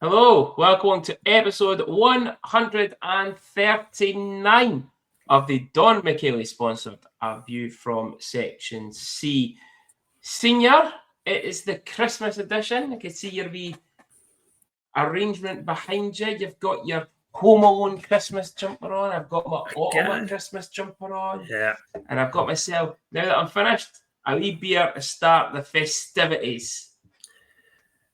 Hello, welcome to episode 139 of the Don Michele sponsored A View from Section C. Senior, it is the Christmas edition. I can see your wee arrangement behind you. You've got your Home Alone Christmas jumper on. I've got my Ottawa Christmas jumper on. Yeah. And I've got myself, now that I'm finished, a wee beer to start the festivities.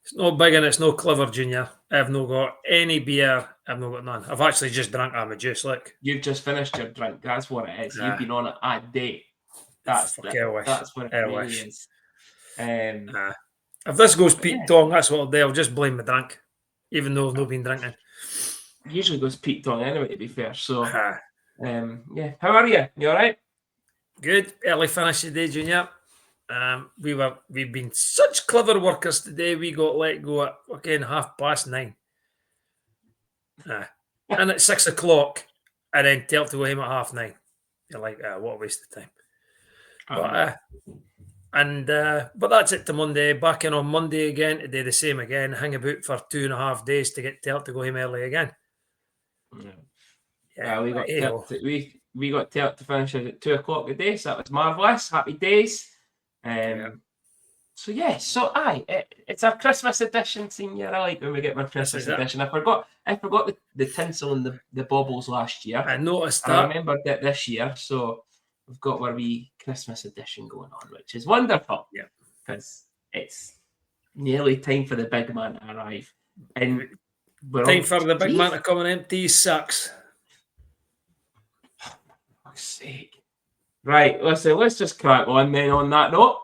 It's no big and it's no clever, Junior. I've not got any beer. I've not got none. I've actually just drank my juice, look. You've just finished your drink. That's what it is. You've been on it a day. That's what it really is. If this goes Pete Tong, that's what I'll do. I'll just blame the drink, even though I've not been drinking. Usually goes Pete Tong anyway, to be fair. So, How are you? You all right? Good. Early finish today, Junior. We've been such clever workers today. We got let go at 9:30. And at 6 o'clock, and then tell to go home at 9:30. You're like, what a waste of time. But that's it to Monday. Back in on Monday again to do the same again. Hang about for 2.5 days to get told to go home early again. We got told to finish at 2 o'clock today, so that was marvellous. Happy days. It's our Christmas edition, Senior. I like when we get my Christmas edition. I forgot the tinsel and the baubles last year. I noticed that. I remembered that this year, so we've got our wee Christmas edition going on, which is wonderful. Yeah, because it's nearly time for the big man to arrive, and time for the big man to come and empty his sacks. For fuck's sake! Right, let's just crack on then. On that note,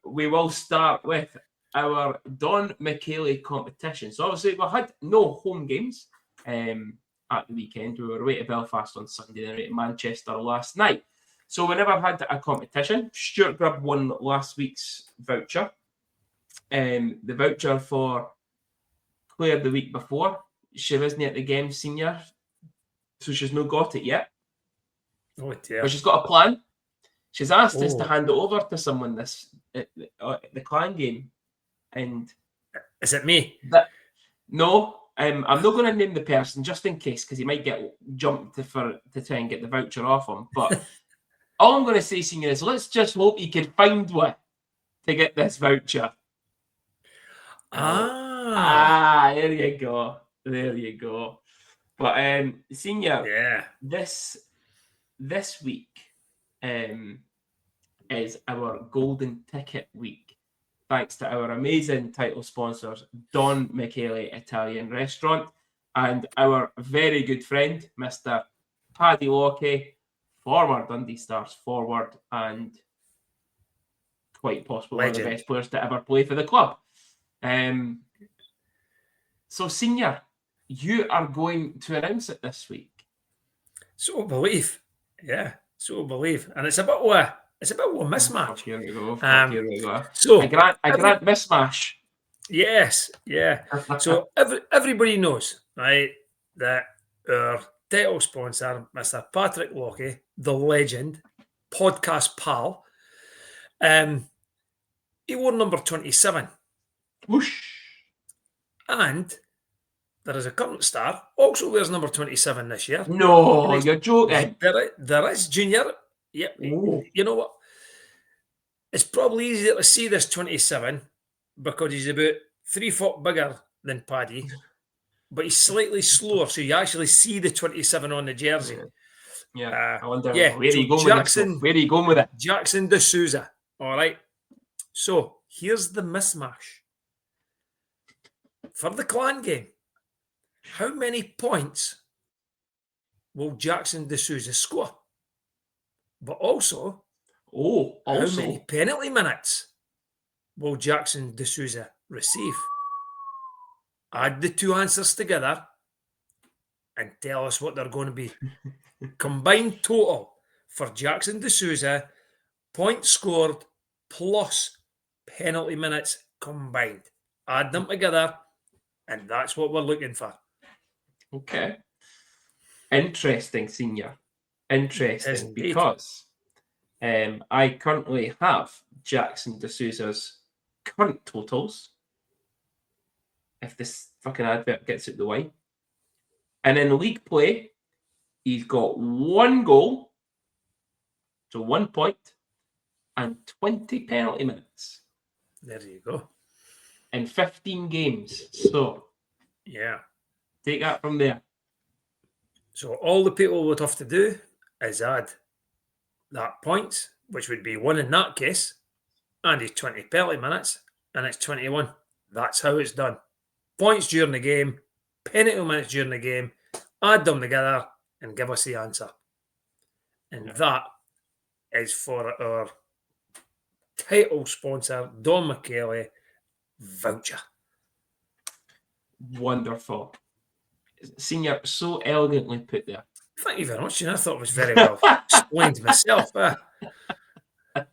we will start with our Don Michele competition. So obviously we had no home games at the weekend. We were away to Belfast on Sunday and away to Manchester last night. So we never had a competition. Stuart Grubb won last week's voucher. The voucher for Claire the week before. She wasn't at the game, Senior, so she's not got it yet. Oh dear. But she's got a plan. She's asked us to hand it over to someone the Clan game. And is it me? No, I'm not going to name the person just in case, because he might get jumped to try and get the voucher off him. But all I'm going to say, Senior, is let's just hope he can find one to get this voucher. There you go. But Senior, this week is our Golden Ticket week, thanks to our amazing title sponsors, Don Michele Italian Restaurant, and our very good friend, Mr. Paddy Lockie, former Dundee Stars forward, and quite possibly one of the best players to ever play for the club. So, Senior, you are going to announce it this week. So believe. And it's a bit of a mismatch. Here we go. So I grant mismatch. Yes, yeah. So everybody knows, right, that our title sponsor, Mr. Patrick Lockie, the legend, podcast pal, he wore number 27. Whoosh. And there is a current star, also wears number 27 this year. No, you're joking. There is, Junior. Yep. Ooh. You know what? It's probably easier to see this 27 because he's about 3 foot bigger than Paddy, but he's slightly slower, so you actually see the 27 on the jersey. Yeah. I wonder where are you going with it? Jackson D'Souza. All right. So here's the mismatch. For the Clan game, how many points will Jackson D'Souza score? But also, how many penalty minutes will Jackson D'Souza receive? Add the two answers together and tell us what they're going to be. Combined total for Jackson D'Souza, points scored plus penalty minutes combined. Add them together, and that's what we're looking for. Okay. Interesting, Senior. Interesting, because I currently have Jackson D'Souza's current totals. if this fucking advert gets it the way. And in league play, he's got 1 goal, so 1 point, and 20 penalty minutes. There you go. In 15 games. So, yeah. Take that from there. So all the people would have to do is add that points, which would be 1 in that case, and his 20 penalty minutes, and it's 21. That's how it's done. Points during the game, penalty minutes during the game, add them together and give us the answer. And that is for our title sponsor, Don Michele voucher. Wonderful. Senior, so elegantly put there. Thank you very much. I thought it was very well explained myself. Now,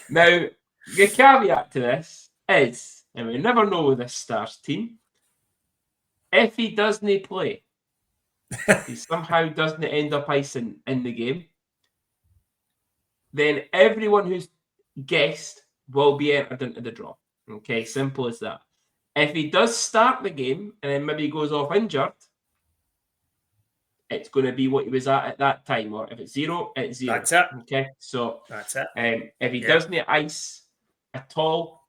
the caveat to this is, and we never know with this Stars team, if he doesn't play, he somehow doesn't end up icing in the game, then everyone who's guessed will be entered into the draw. Okay, simple as that. If he does start the game and then maybe goes off injured, it's going to be what he was at that time. Or if it's 0, it's 0. That's it. Okay, so that's it. If he doesn't ice at all,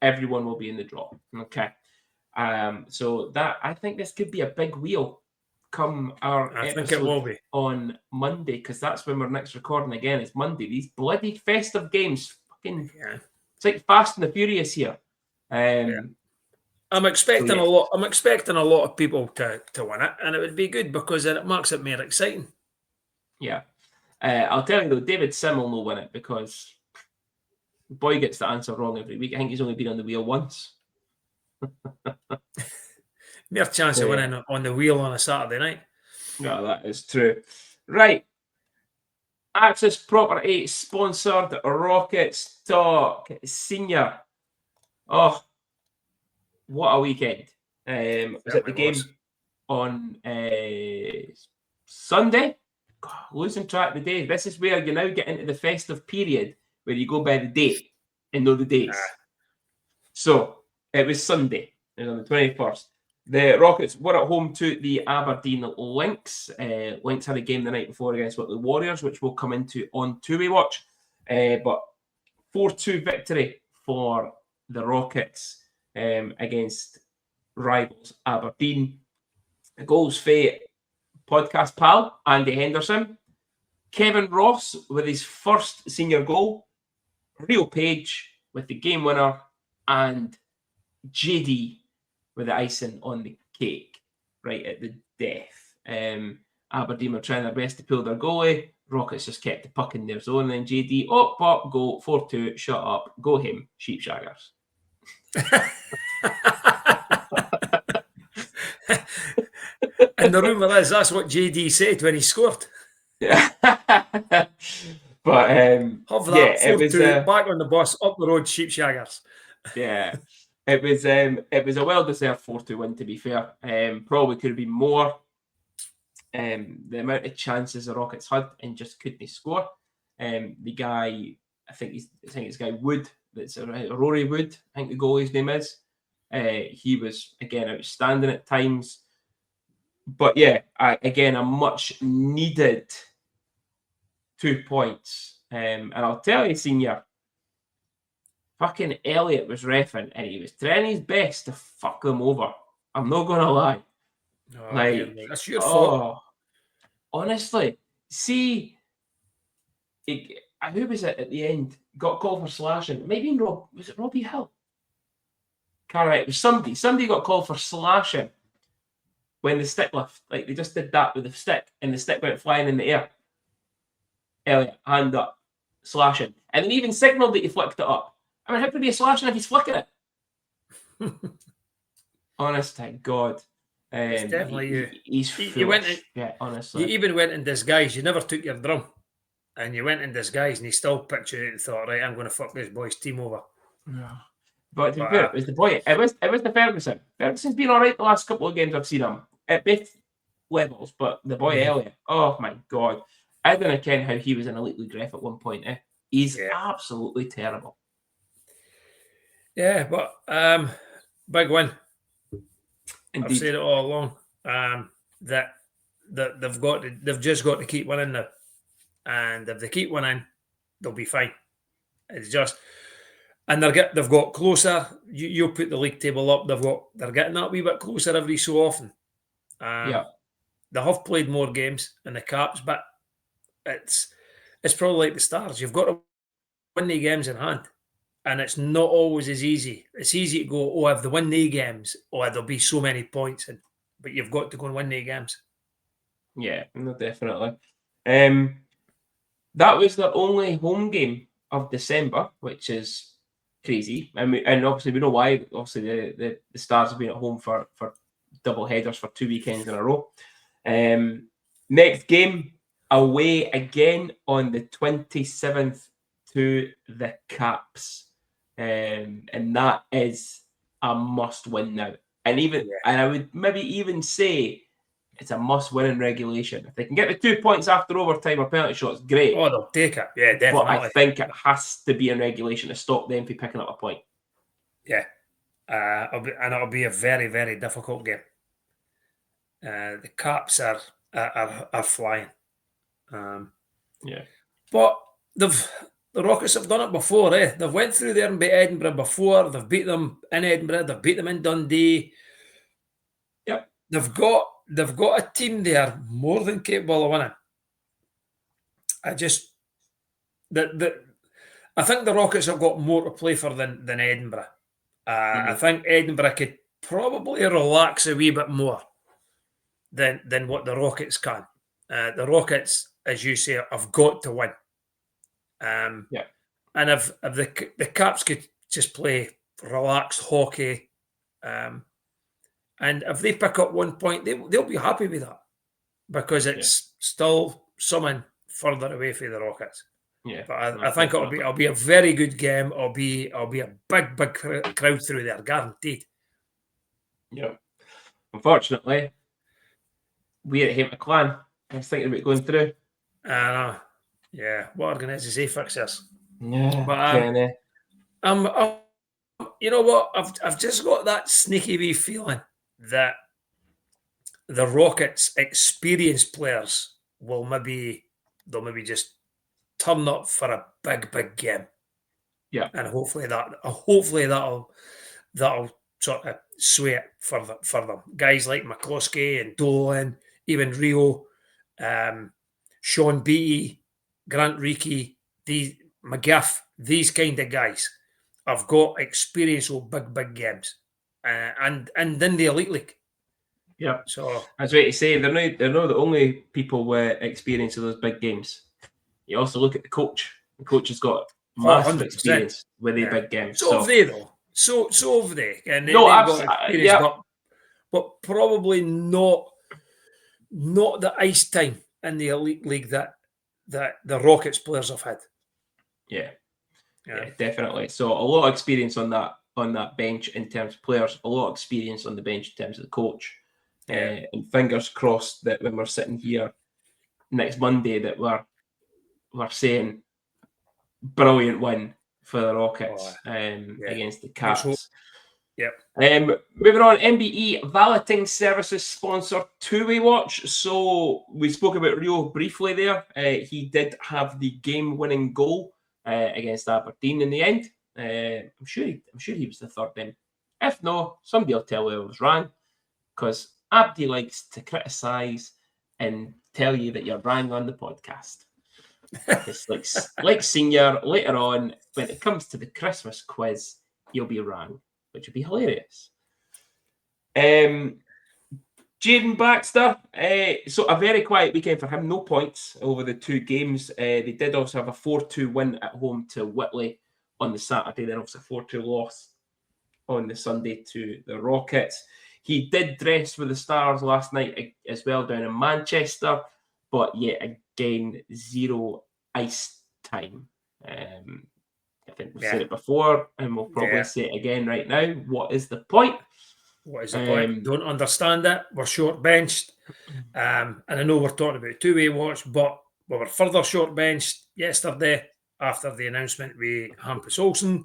everyone will be in the draw. Okay, so that I think this could be a big wheel come our I episode think it will be on Monday, because that's when we're next recording again. It's Monday. These bloody festive games, fucking, it's like Fast and the Furious here. I'm expecting a lot. I'm expecting a lot of people to win it, and it would be good because it makes it more exciting. Yeah, I'll tell you though, David Sim will not win it because the boy gets the answer wrong every week. I think he's only been on the wheel once. Mere chance of winning on the wheel on a Saturday night. No, that is true. Right. Access Property sponsored Rockets Talk Senior. Oh, what a weekend. Was it the game on Sunday? God, losing track of the days. This is where you now get into the festive period where you go by the date and know the days. So, it was Sunday. It was on the 21st. The Rockets were at home to the Aberdeen Lynx. Lynx had a game the night before against the Warriors, which we'll come into on two-way watch. But 4-2 victory for the Rockets against rivals Aberdeen. The goals for podcast pal Andy Henderson. Kevin Ross with his first senior goal. Rio Page with the game winner. And JD with the icing on the cake right at the death. Aberdeen were trying their best to pull their goalie. Rockets just kept the puck in their zone. And then JD, pop, goal, 4-2, shut up, go him, sheepshaggers. And the rumour is that's what JD said when he scored. Yeah. But have that 4-2 back on the bus, up the road, sheepshaggers. Yeah. It was a well-deserved 4-2 win, to be fair. Probably could have been more. The amount of chances the Rockets had and just couldn't score. The guy, I think it's guy Wood, that's Rory Wood, I think the goalie's name is. He was, again, outstanding at times. But yeah, again, a much needed 2 points. And I'll tell you, Senior, fucking Elliot was reffing and he was trying his best to fuck them over. I'm not going to lie. No, that's your fault. Honestly, see, who was it at the end? Got called for slashing. Maybe was it Robbie Hill? Can't remember. It was somebody. Somebody got called for slashing when the stick lift. Like they just did that with the stick and the stick went flying in the air. Elliot, hand up, slashing. And then even signalled that he flicked it up. I mean, how could he be slashing if he's flicking it? Honest to God. It's definitely you. You went honestly. You even went in disguise. You never took your drum. And you went in disguise and he still picked you out and thought, right, I'm going to fuck this boy's team over. No. But to be fair, it was the boy. It was the Ferguson. Ferguson's been all right the last couple of games I've seen him. At both levels. But the boy Elliot, oh my God. I don't know Ken how he was in Elite League ref at one point. He's absolutely terrible. Yeah, but big win. I've said it all along. That they've just got to keep winning now, and if they keep winning, they'll be fine. It's just, and they've got closer. You put the league table up. They're getting that wee bit closer every so often. They have played more games in the Caps, but it's probably like the Stars. You've got to win the games in hand, and it's not always as easy. It's easy to go, oh, if they win the games, oh, there'll be so many points, but you've got to go and win the games. Yeah, no, definitely. That was the only home game of December, which is crazy. And obviously we know why. Obviously the Stars have been at home for double headers for 2 weekends in a row. Next game away again on the 27th to the Caps. And that is a must win now. And I would maybe even say it's a must-win in regulation. If they can get the 2 points after overtime or penalty shots, great. Oh, they'll take it. Yeah, definitely. But I think it has to be in regulation to stop them from picking up a point. Yeah. It'll be a very, very difficult game. The Caps are flying. But the Rockets have done it before, eh? They've went through there and beat Edinburgh before. They've beat them in Edinburgh. They've beat them in Dundee. Yep. They've got a team there more than capable of winning. I think the Rockets have got more to play for than Edinburgh. I think Edinburgh could probably relax a wee bit more than what the Rockets can. The Rockets, as you say, have got to win. And if the Caps could just play relaxed hockey, and if they pick up 1 point, they'll be happy with that because it's still something further away from the Rockets. Yeah, but I think it'll be a very good game. It'll be a big crowd through there, guaranteed. Yeah. Unfortunately, we at Hampus Clan, I was thinking about going through. Yeah. What organises A fixtures? Yeah, but you know what? I've just got that sneaky wee feeling that the Rockets' experienced players will maybe just turn up for a big game. Yeah, and hopefully that'll sort of sway it for them. Guys like McCloskey and Dolan, even Rio, Sean Beattie, Grant Reekie, McGiff, these kind of guys have got experience of big games, and in the Elite League. Yeah, so that's right to say they're not the only people with experience of those big games. You also look at the coach. The coach has got massive 100%. experience with the big games. So have they though. So have they, and they've got experience, but probably not the ice time in the Elite League that the Rockets players have had. Yeah, definitely. So a lot of experience on that bench in terms of players, a lot of experience on the bench in terms of the coach. And fingers crossed that when we're sitting here next Monday that we're saying brilliant win for the Rockets against the Caps. Yep. Moving on, MBE Valeting Services sponsor two-way watch. So we spoke about Rio briefly there. He did have the game-winning goal against Aberdeen in the end. I'm sure he was the third in. If no, somebody will tell me I was wrong, because Abdi likes to criticise and tell you that you're wrong on the podcast. It's like senior later on when it comes to the Christmas quiz, you'll be wrong, which would be hilarious. Jaden Baxter, so a very quiet weekend for him. No points over the two games. They did also have a 4-2 win at home to Whitley on the Saturday, then also a 4-2 loss on the Sunday to the Rockets. He did dress for the Stars last night as well down in Manchester, but yet again, zero ice time. I think we've said it before, and we'll probably say it again right now. What is the point? What is the point? Don't understand it. We're short benched. And I know we're talking about two-way watch, but we were further short benched yesterday after the announcement with Hampus Olsson,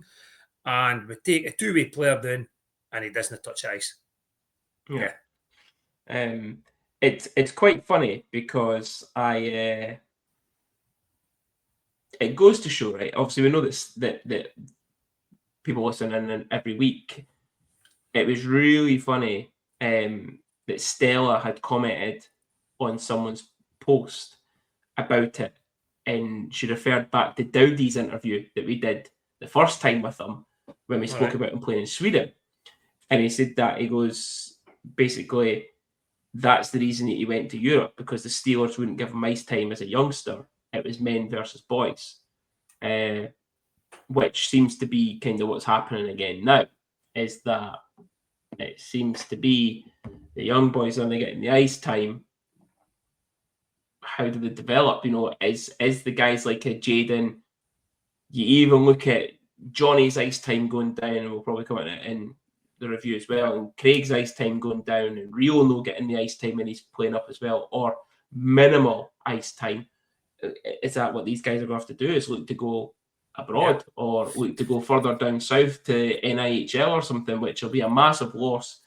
and we take a two-way player down and he doesn't touch ice. Yeah. It's quite funny because it goes to show, right? Obviously, we know that people listening in every week. It was really funny that Stella had commented on someone's post about it, and she referred back to Dowdy's interview that we did the first time with him when we spoke about him playing in Sweden. And he said that he goes, basically, that's the reason that he went to Europe, because the Steelers wouldn't give him ice time as a youngster. It was men versus boys, which seems to be kind of what's happening again now, is that it seems to be the young boys only getting the ice time. How do they develop? Is the guys like a Jaden, you even look at Johnny's ice time going down, and we'll probably come in the review as well, and Craig's ice time going down, and Rio no getting the ice time and he's playing up as well, or minimal ice time. Is that what these guys are going to have to do, is look to go abroad or look to go further down south to NIHL or something, which will be a massive loss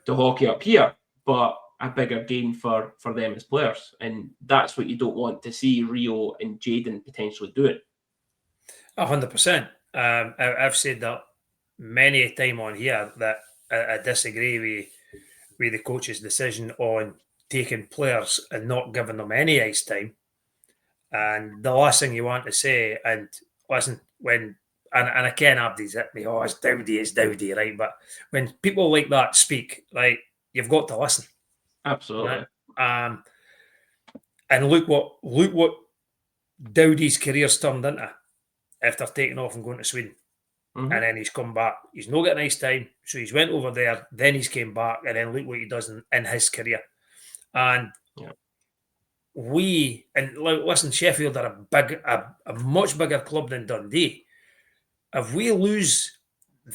to hockey up here, but a bigger gain for them as players. And that's what you don't want to see Rio and Jaden potentially doing. 100%. I've said that many a time on here that I disagree with the coach's decision on taking players and not giving them any ice time. And the last thing you want to say, and listen, and I can't have these at me, it's Dowdy, right? But when people like that speak, right, you've got to listen. Absolutely. Right? And look what Dowdy's career's turned into after taking off and going to Sweden. Mm-hmm. And then he's come back. He's not getting ice time, so he's went over there, then he's came back, and then look what he does in his career. And listen, Sheffield are a much bigger club than Dundee. If we lose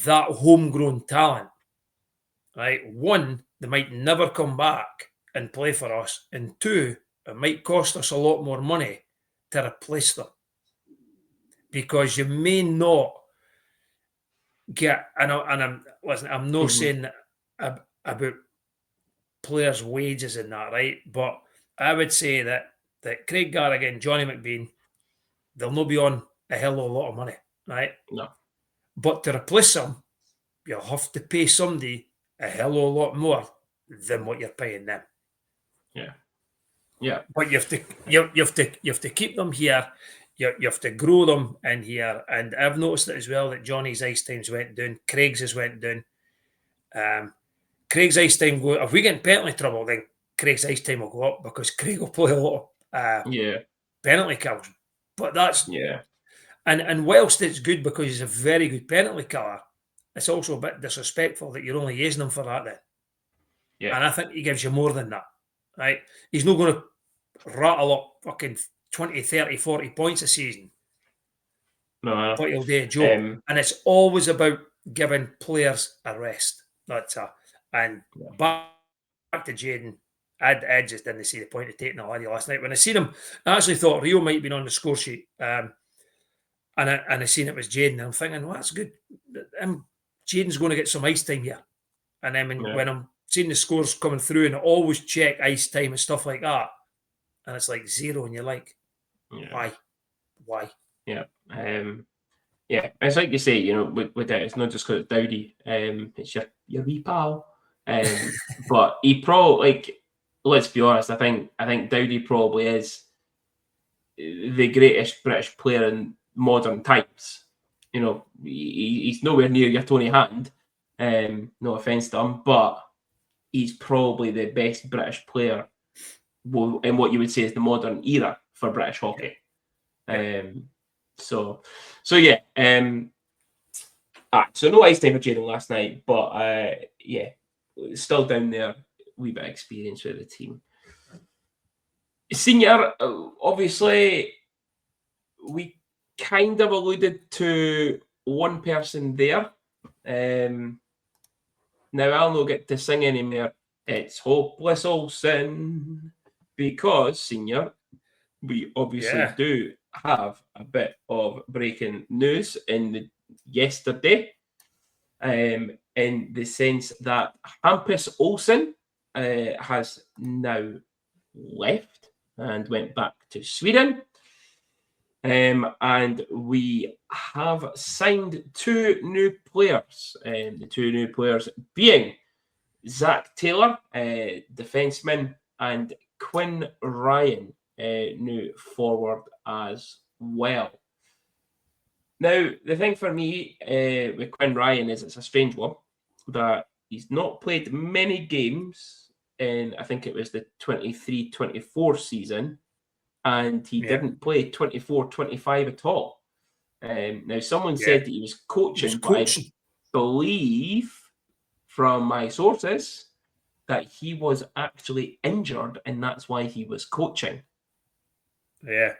that homegrown talent, right, one, they might never come back and play for us, and two, it might cost us a lot more money to replace them, because you may not get. I'm not saying about players' wages and that, right? But I would say that Craig Garrigan, Johnny McBean, they'll not be on a hell of a lot of money, right? No. But to replace them, you'll have to pay somebody a hell of a lot more than what you're paying them. Yeah. But you have to keep them here. You have to grow them in here. And I've noticed it as well that Johnny's ice times went down. Craig's has went down. Craig's ice time if we get in penalty trouble, then Craig's ice time will go up, because Craig will play a lot of penalty kills. But that's and whilst it's good because he's a very good penalty killer, it's also a bit disrespectful that you're only using him for that then. Yeah. And I think he gives you more than that. Right? He's not going to rattle up fucking 20, 30, 40 points a season. No. But he'll do a job. And it's always about giving players a rest. That's and back to Jaden. I just didn't see the point of taking the laddie last night. When I seen him, I actually thought Rio might have been on the score sheet. And I seen it was Jaden. I'm thinking, well, that's good. Jaden's going to get some ice time here. And then when I'm seeing the scores coming through, and I always check ice time and stuff like that, and it's like 0, and you're like, why? Yeah. It's like you say, with that, it's not just because it's Dowdy. It's your wee pal. But he probably, let's be honest, I think Dowdy probably is the greatest British player in modern times. He's nowhere near your Tony Hand. No offense to him, but he's probably the best British player in what you would say is the modern era for British hockey. So no ice time for Jaden last night, but still down there, wee bit of experience with the team. Senior, obviously, we kind of alluded to one person there. Now I'll not get to sing anymore. It's Hampus Olsson, because, Senior, we obviously do have a bit of breaking news yesterday. in the sense that Hampus Olsson has now left and went back to Sweden. And we have signed 2 new players. The 2 new players being Zach Taylor, defenseman, and Quinn Ryan, new forward as well. Now, the thing for me with Quinn Ryan is it's a strange one that he's not played many games in, I think it was the 23-24 season, and he didn't play 24-25 at all. Now, someone said that he was coaching, but I believe from my sources that he was actually injured, and that's why he was coaching. Yeah.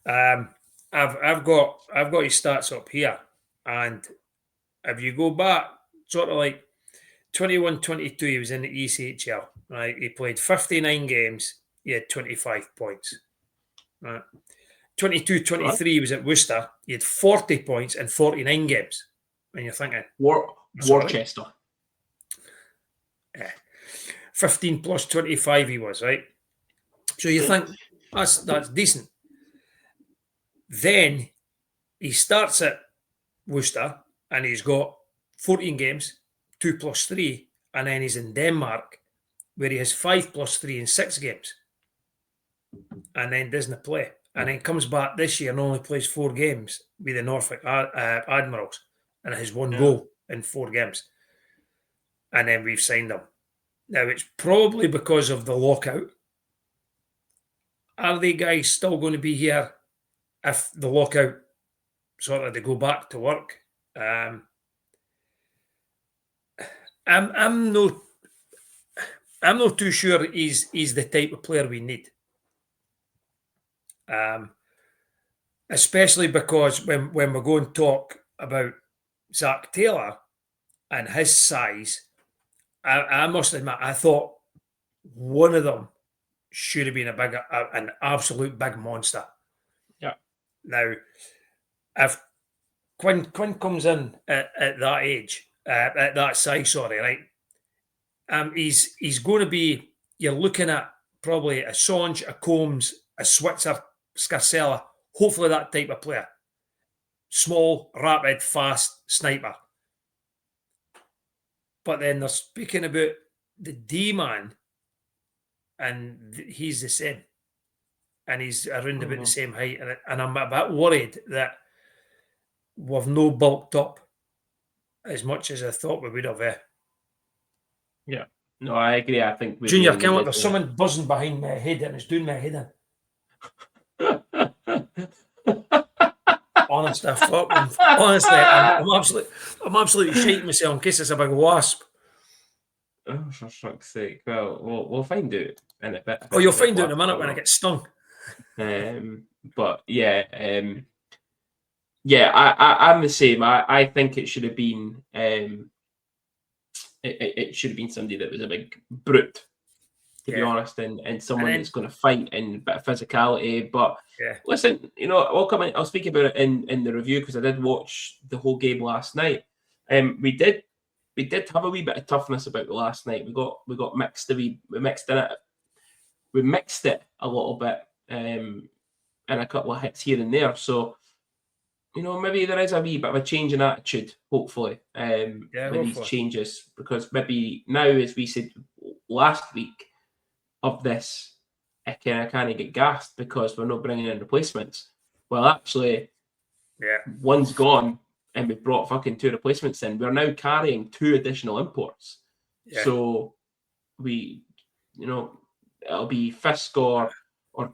I've got his stats up here, and if you go back sort of like 21-22, he was in the ECHL, right? He played 59 games, he had 25 points. Right. 22-23, he was at Worcester, he had 40 points in 49 games. And you're thinking Worcester. Yeah. 15 plus 25 he was, right? So you think that's decent. Then he starts at Worcester and he's got 14 games, 2 plus 3, and then he's in Denmark where he has 5 plus 3 in 6 games. And then doesn't play. And then comes back this year and only plays 4 games with the Norfolk Admirals and has 1 goal in 4 games. And then we've signed him. Now, it's probably because of the lockout. Are they guys still going to be here if the lockout sort of they go back to work? I'm not too sure he's the type of player we need. Especially because when we go and talk about Zach Taylor and his size, I must admit, I thought one of them should have been an absolute big monster. Yeah. Now, if Quinn comes in at that age, at that size, sorry, right? He's going to be. You're looking at probably a Songe, a Combs, a Switzer, Scarcella. Hopefully, that type of player. Small, rapid, fast sniper. But then they're speaking about the D-man, and he's the same. And he's around about the same height. And I'm a bit worried that we've no bulked up as much as I thought we would have. Yeah. No, I agree. I think we Junior, kind of like there's someone buzzing behind my head and it's doing my head in. Honestly, I'm absolutely shaking myself in case it's a big wasp. Oh, for fuck's sake! Well, we'll find out in a bit. Oh, you'll find out in a minute when I get stung. But yeah, I'm the same. I think it should have been it should have been somebody that was a big brute, to be honest, and someone that's going to fight and a bit of physicality. But listen, I'll speak about it in the review because I did watch the whole game last night. We did have a wee bit of toughness about the last night. We got mixed we mixed it a little bit, and a couple of hits here and there. So, maybe there is a wee bit of a change in attitude, hopefully, with these changes, because maybe now, as we said last week of this, I can't get gassed because we're not bringing in replacements. Well, actually, one's gone and we brought fucking 2 replacements in. We're now carrying 2 additional imports. Yeah. So it'll be Fisk or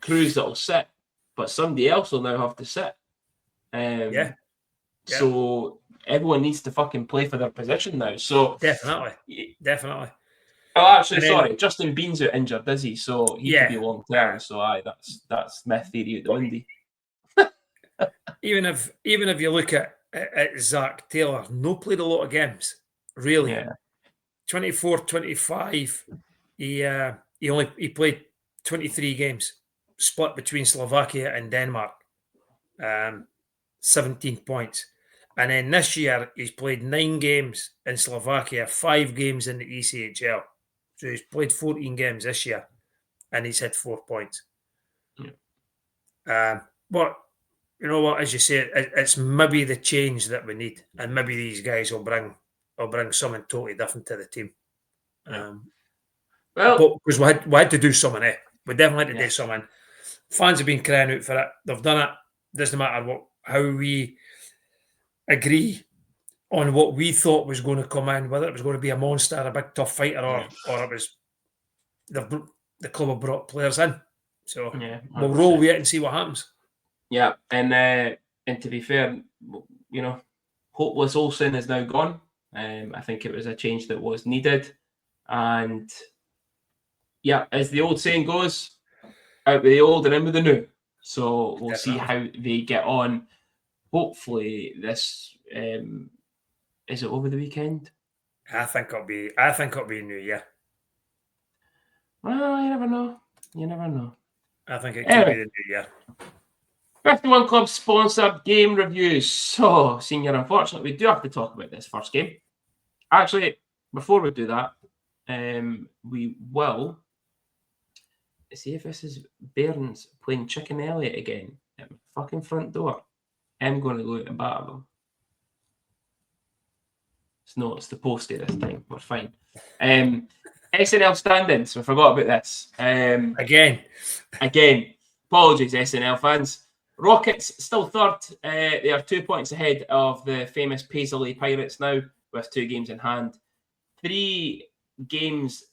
Cruz that'll sit, but somebody else will now have to sit. So everyone needs to fucking play for their position now. So definitely. Oh, actually, sorry, Justin Bean's out injured, is he? So he could be long term. So that's my theory at the windy. Even if you look at Zach Taylor, no played a lot of games, really. 24-25. He played 23 games, split between Slovakia and Denmark. 17 points. And then this year, he's played 9 games in Slovakia, 5 games in the ECHL. So he's played 14 games this year, and he's had 4 points. Yeah. But you know what? As you say, it's maybe the change that we need, and maybe these guys will bring something totally different to the team. Yeah. But because we had to do something, we definitely had to do something. Fans have been crying out for it. They've done it. Doesn't matter how we agree on what we thought was going to come in, whether it was going to be a monster, a big tough fighter, or it was the club have brought players in. So we'll roll with it and see what happens. Yeah, and to be fair, you know, Hampus Olsson is now gone. I think it was a change that was needed, and yeah, as the old saying goes, out with the old and in with the new. So we'll see how they get on. Hopefully, this is it over the weekend? I think it'll be New Year. Well, you never know. You never know. I think it could be the New Year. 51 Club sponsored game reviews. So, Senior, unfortunately, we do have to talk about this first game. Actually, before we do that, we will see if this is Bairns playing Chicken Elliott again at my fucking front door. I'm going to go out and batter them. It's the postie this time. We're fine. SNL standings. I forgot about this. Again. Apologies, SNL fans. Rockets still third. They are 2 points ahead of the famous Paisley Pirates now, with 2 games in hand. 3 games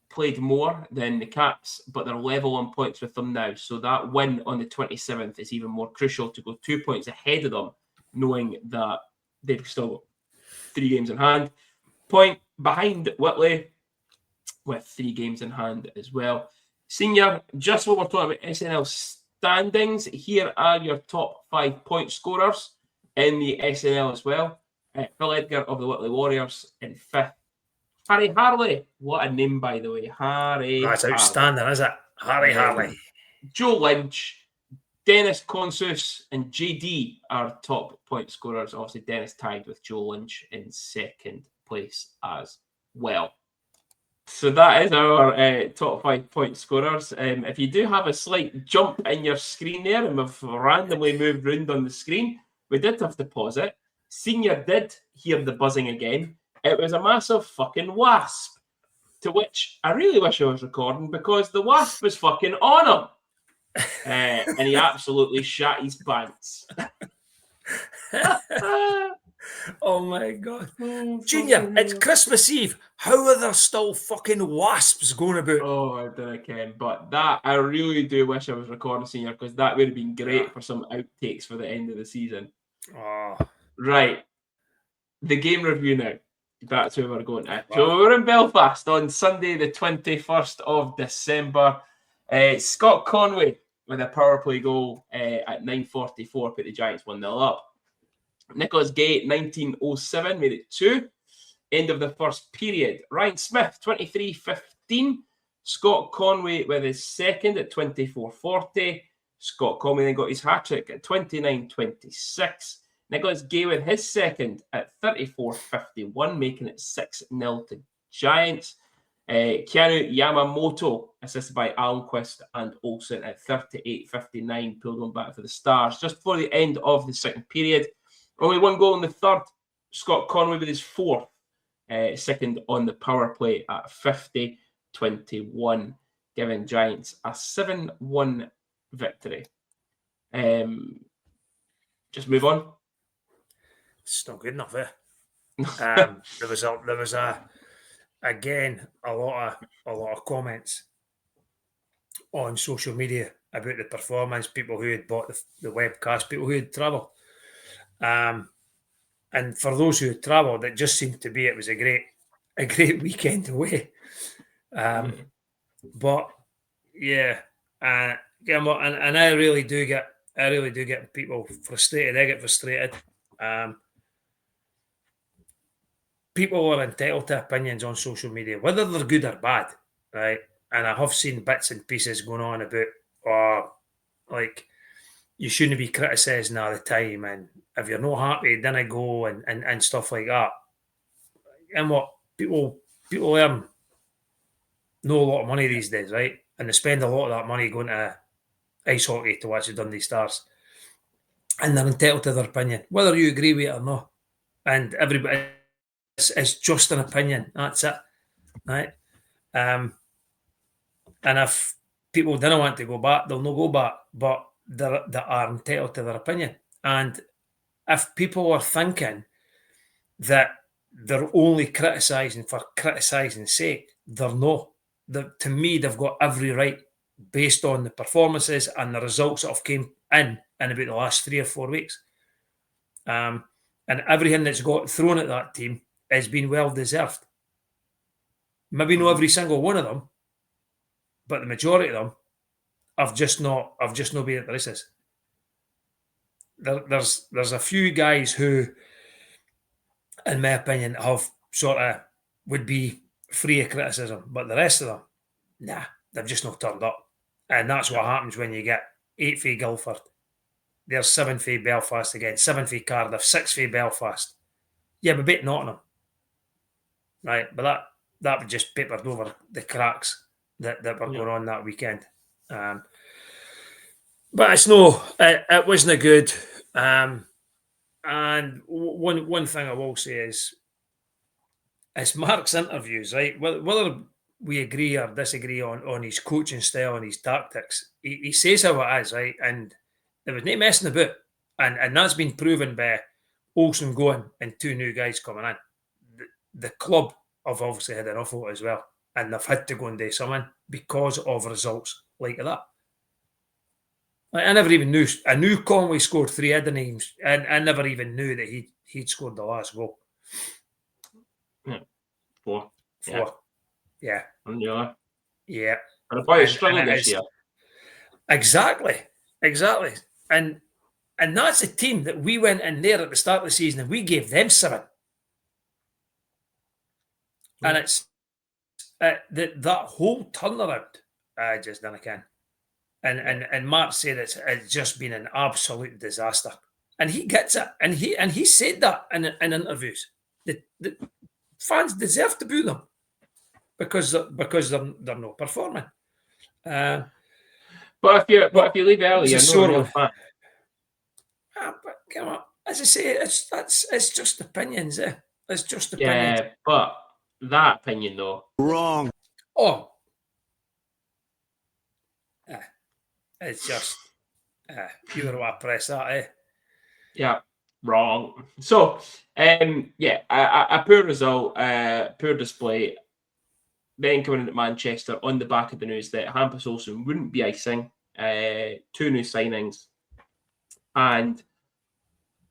played more than the Caps, but they're level on points with them now. So that win on the 27th is even more crucial to go 2 points ahead of them, knowing that they've still got 3 games in hand. Point behind Whitley with 3 games in hand as well. Senior, just what we're talking about SNL standings, here are your top 5 point scorers in the SNL as well. Phil Edgar of the Whitley Warriors in 5th. Harry Harley, what a name, by the way. That's outstanding, is it? Harry Harley. Joe Lynch, Dennis Consus, and JD are top point scorers. Obviously, Dennis tied with Joe Lynch in 2nd place as well. So that is our top 5 point scorers. If you do have a slight jump in your screen there, and we've randomly moved round on the screen, we did have to pause it. Senior did hear the buzzing again. It was a massive fucking wasp, to which I really wish I was recording, because the wasp was fucking on him. And he absolutely shat his pants. Oh my God. Junior, it's Christmas Eve. How are there still fucking wasps going about? Oh, I don't know, but that, I really do wish I was recording, Senior, because that would have been great for some outtakes for the end of the season. Oh. Right. The game review now. That's where we're going to. So we're in Belfast on Sunday, the 21st of December. Scott Conway with a power play goal at 9:44 put the Giants 1-0 up. Nicholas Gay, 19:07, made it 2. End of the first period. Ryan Smith, 23:15. Scott Conway with his second at 24:40. Scott Conway then got his hat-trick at 29:26. Nicholas Gay with his second at 34:51, making it 6-0 to Giants. Keanu Yamamoto, assisted by Almquist and Olsen at 38:59, pulled one back for the Stars. Just before the end of the second period, only 1 goal in the third. Scott Conway with his 4th, second on the power play at 50-21, giving Giants a 7-1 victory. Just move on. It's not good enough, There was again a lot of comments on social media about the performance. People who had bought the webcast, people who had travelled, and for those who had travelled, it just seemed to be it was a great weekend away. But yeah, and I really do get people frustrated. I get frustrated. People are entitled to opinions on social media, whether they're good or bad, right? And I have seen bits and pieces going on about, like, you shouldn't be criticising all the time, and if you're not happy, then I go and stuff like that. And what people earn no lot of money these days, right? And they spend a lot of that money going to ice hockey to watch the Dundee Stars. And they're entitled to their opinion, whether you agree with it or not. And everybody, it's just an opinion. That's it, right? And if people don't want to go back, they'll not go back. But they are entitled to their opinion. And if people are thinking that they're only criticising for criticising's sake, they're not. To me, they've got every right based on the performances and the results that have came in about the last 3 or 4 weeks. And everything that's got thrown at that team has been well deserved. Maybe not every single one of them, but the majority of them have just not been at the races. There's a few guys who, in my opinion, have sort of would be free of criticism, but the rest of them, nah, they've just not turned up. And that's what happens when you get 8 for Guildford. There's 7 for Belfast again, 7 for Cardiff, 6 for Belfast. Yeah, we beat Nottingham. Right, but that would just papered over the cracks that were going on that weekend. But it's it wasn't good. And one thing I will say is, it's Mark's interviews, right? Whether we agree or disagree on his coaching style and his tactics, he says how it is, right? And there was no messing about. And that's been proven by Olsson going and 2 new guys coming in. The club have obviously had enough of it as well. And they've had to go and do something because of results like that. Like, I never even knew. I knew Conway scored 3 header names, and I never even knew that he'd scored the last goal. Yeah. 4. Yeah. Yeah. And a boy is struggling this year. Exactly. And that's a team that we went in there at the start of the season and we gave them 7. And it's that whole turnaround, I just done again. And Mark said it's just been an absolute disaster. And he gets it. And he said that in interviews. The fans deserve to boo them because they're not performing. But if you leave early, you're not a real fan. But come on, as I say, it's just opinions, eh? It's just opinions. Yeah, but that opinion though, wrong. Oh, it's just you were what press that, eh? Yeah, wrong. So, a poor result, poor display. Then coming into Manchester on the back of the news that Hampus Olsson wouldn't be icing, 2 new signings, and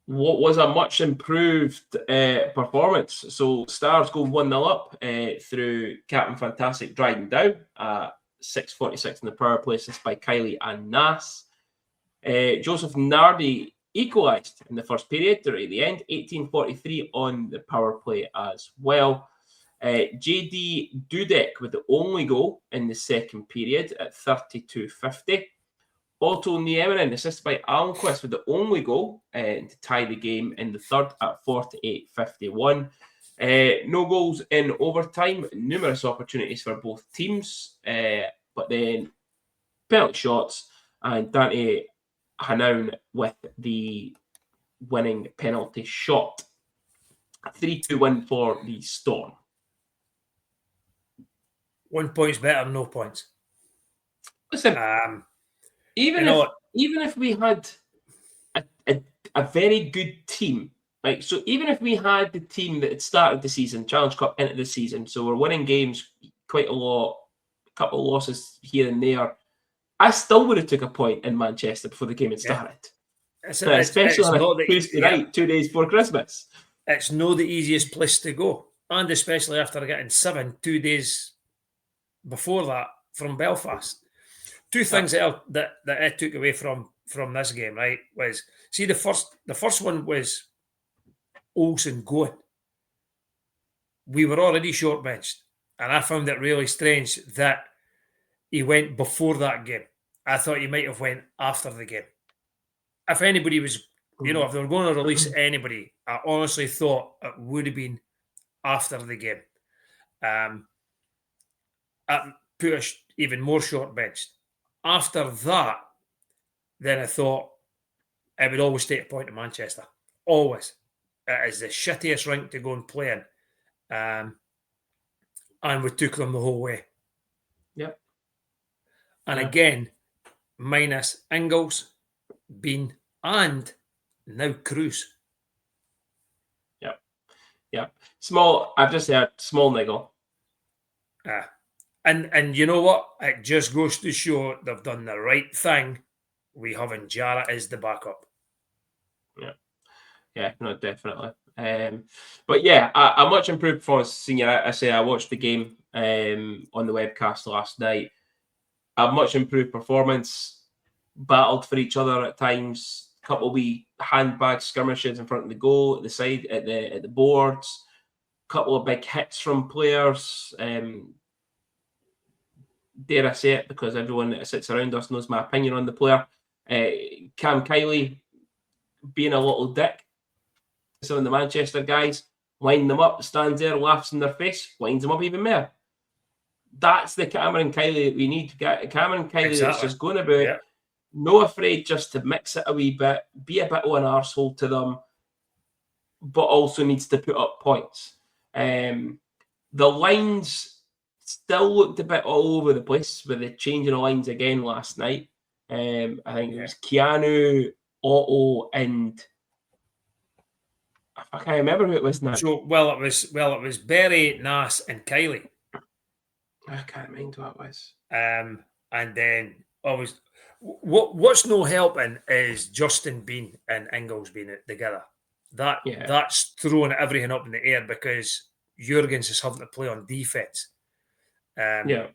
what was a much improved performance. So Stars go 1-0 up through Captain Fantastic Dryden Down, 6:46 in the power play, assist by Kylie and Nass. Joseph Nardi equalised in the first period right at the end, 18:43 on the power play as well. JD Dudek with the only goal in the second period at 32:50. Otto Nieminen assisted by Almquist with the only goal to tie the game in the third at 48:51. No goals in overtime, numerous opportunities for both teams, but then penalty shots and Dante Hanoun with the winning penalty shot. 3-2 win for the Storm. 1 point's better than no points. Listen, even if we had a very good team, right? So even if we had the team that had started the season, Challenge Cup into the season, so we're winning games quite a lot, a couple of losses here and there, I still would have took a point in Manchester before the game had started. Especially on a Tuesday night, 2 days before Christmas. It's not the easiest place to go, and especially after getting 7 2 days before that from Belfast. 2 things that I took away from this game, right, was, see, the first one was Olsson going. We were already short benched, and I found it really strange that he went before that game. I thought he might have went after the game. If anybody was You know, if they were going to release anybody, I honestly thought it would have been after the game. I put even more short benched. After that, then I thought I would always take a point to Manchester. Always. It is the shittiest rink to go and play in. And we took them the whole way. Yep. And again, minus Ingles, Bean, and now Cruz. Yep. Small, I've just said small niggle. And you know what? It just goes to show they've done the right thing. We having Jarrett as the backup. Yeah, no, definitely. But yeah, a much improved performance. Senior, I watched the game on the webcast last night. A much improved performance. Battled for each other at times. A couple of wee handbag skirmishes in front of the goal, at the side, at the boards. A couple of big hits from players. Dare I say it, because everyone that sits around us knows my opinion on the player. Cam Kiley being a little dick. Some of the Manchester guys, wind them up, stands there, laughs in their face, winds them up even more. That's the Cameron Kiley that we need to get. Cameron Kiley that's just going about, no afraid just to mix it a wee bit, be a bit of an arsehole to them, but also needs to put up points. The lines still looked a bit all over the place with the changing of lines again last night. I think it was Keanu, Otto, and I can't remember who it was now. So it was Berry, Nass, and Kiley. I can't mind what it was. And then always what's no helping is Justin Bean and Ingles being together. That's throwing everything up in the air because Jurgens is having to play on defense. I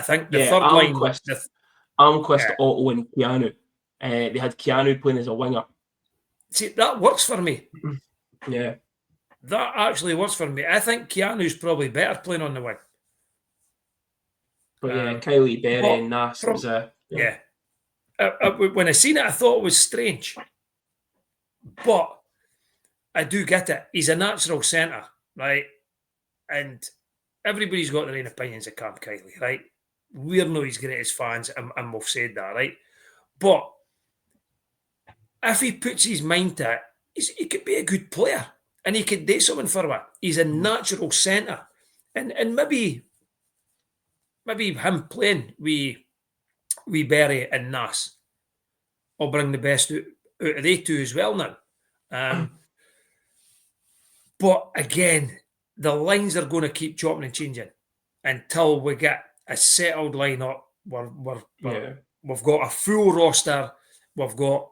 think the third line. Almquist, Otto, and Keanu. They had Keanu playing as a winger. See, that works for me. Yeah. That actually works for me. I think Keanu's probably better playing on the wing. But Kiley, Berry, and Nass was a... When I seen it, I thought it was strange. But I do get it. He's a natural centre, right? And everybody's got their own opinions of Cam Kiley, right? We're no his greatest fans, and we've said that, right? But if he puts his mind to it, he could be a good player and he could do something for it. He's a natural centre. And maybe him playing with Berry and Nass will bring the best out of they two as well now. But again, the lines are going to keep chopping and changing until we get a settled lineup. We've got a full roster. We've got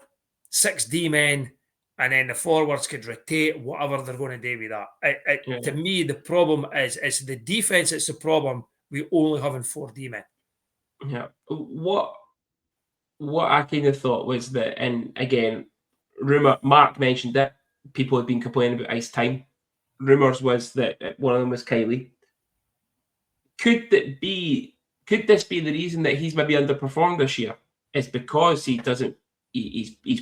6 D-men, and then the forwards could rotate whatever they're going to do with that. To me, the problem is it's the defence that's the problem. We only having 4 D-men. Yeah. What I kind of thought was that, and again, rumour, Mark mentioned it, people had been complaining about ice time. Rumours was that one of them was Kiley. Could this be the reason that he's maybe underperformed this year? It's because he's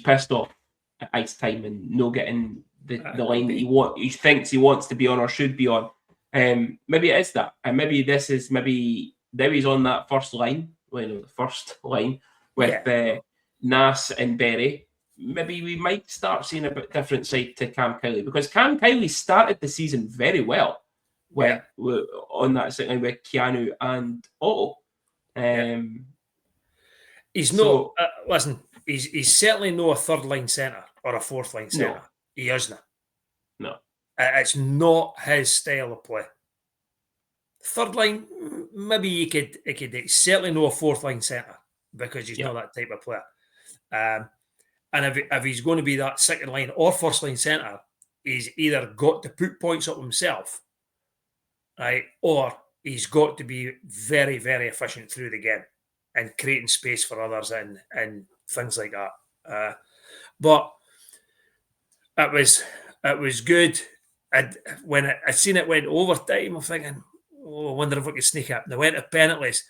pissed off at ice time and no getting the line that he thinks he wants to be on or should be on. Maybe it is that, and maybe this is now he's on that first line. The first line with Nass and Berry. Maybe we might start seeing a bit different side to Cam Kiley, because Cam Kiley started the season very well on that second line with Keanu and Otto. He's no listen. He's certainly no a third line centre or a fourth line centre. No. He isn't. No, it's not his style of play. Third line, maybe he could certainly no a fourth line centre because he's not that type of player. And if he's going to be that second line or first line centre, he's either got to put points up himself, right, or he's got to be very, very efficient through the game and creating space for others and things like that. But it was good. When I seen it went overtime, I'm thinking, I wonder if we could sneak up. They went to penalties,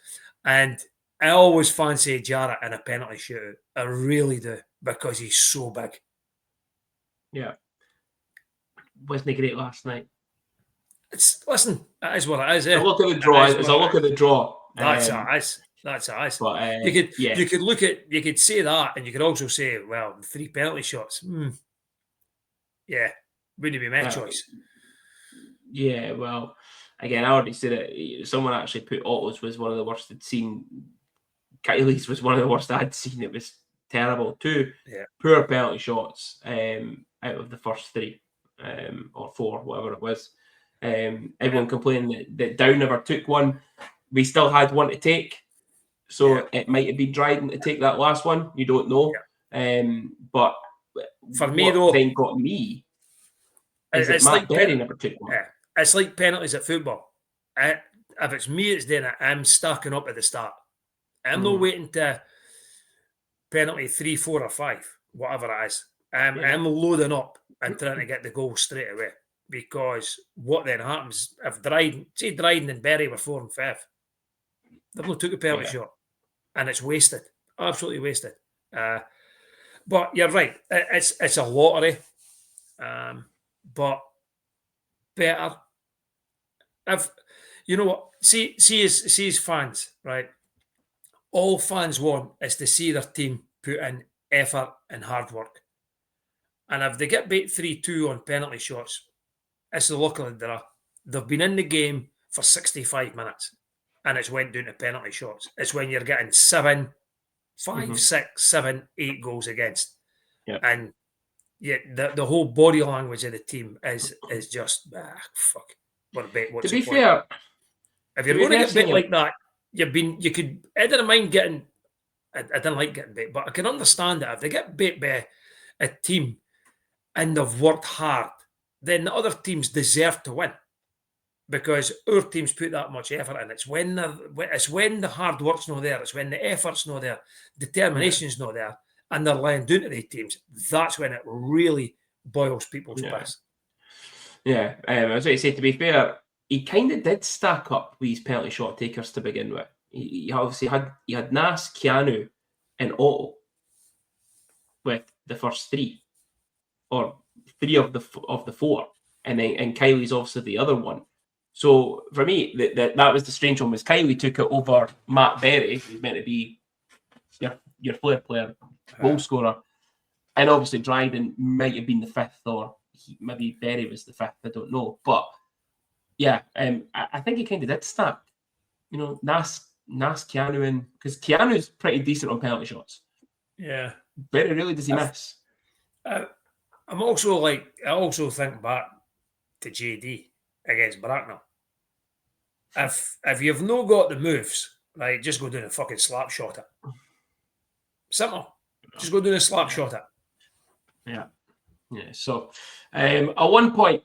and I always fancy Jarrett in a penalty shootout. I really do, because he's so big. Yeah. Wasn't great last night. Listen, that is what it is. A look at the draw. It's a look at the draw. That's it. That's it. But you could look at, you could say that, and you could also say, well, 3 penalty shots. Yeah, wouldn't be my choice. Yeah, well, again, I already said it. Someone actually put Otto's was one of the worst I'd seen. Kylie's was one of the worst I'd seen. It was terrible. 2 poor penalty shots out of the first 3 or 4, whatever it was. Everyone complaining that Dow never took one. We still had one to take, so it might have been Dryden to take that last one. You don't know. But for me, though, then got me is that Matt Berry never took one. Yeah. It's like penalties at football. If it's me that's doing it, I'm stacking up at the start. I'm not waiting to penalty 3, 4, or 5, whatever it is. I'm loading up and trying to get the goal straight away. Because what then happens if Dryden and Berry were 4 and 5, they've not took a penalty shot, and it's wasted, absolutely wasted. But you're right, it's a lottery, but better if you know what. See as fans, right? All fans want is to see their team put in effort and hard work, and if they get beat 3-2 on penalty shots, it's the luck of the draw. They've been in the game for 65 minutes and it's went down to penalty shots. It's when you're getting 7, 5, 6, 7, 8 goals against. And the whole body language of the team is just, fuck. To be fair, if you're going to get beat like that, I didn't mind getting, I didn't like getting beat, but I can understand that if they get beat by a team and they've worked hard, then the other teams deserve to win because our teams put that much effort in. It's when the hard work's not there, it's when the effort's not there, determination's not there, and they're lying down to the teams. That's when it really boils people's piss. Yeah, I was going to say, to be fair, he kind of did stack up these penalty shot takers to begin with. He obviously had Nas, Keanu, and Otto with the first 3, or 3 of the 4, and Kylie's obviously the other one. So for me, that was the strange one. Was Kylie took it over Matt Berry, who's meant to be your flair player, goal scorer, and obviously Dryden might have been the 5th, or maybe Berry was the 5th. I don't know, but yeah, I think he kind of did stack. You know, Nas, Keanu, and because Keanu's pretty decent on penalty shots. Yeah, Berry really does he miss? I also think back to JD against Bracknell. If you've not got the moves, right, just go down and fucking slap shot it. Simple. Just go down and slap shot it. Yeah. So, a 1-point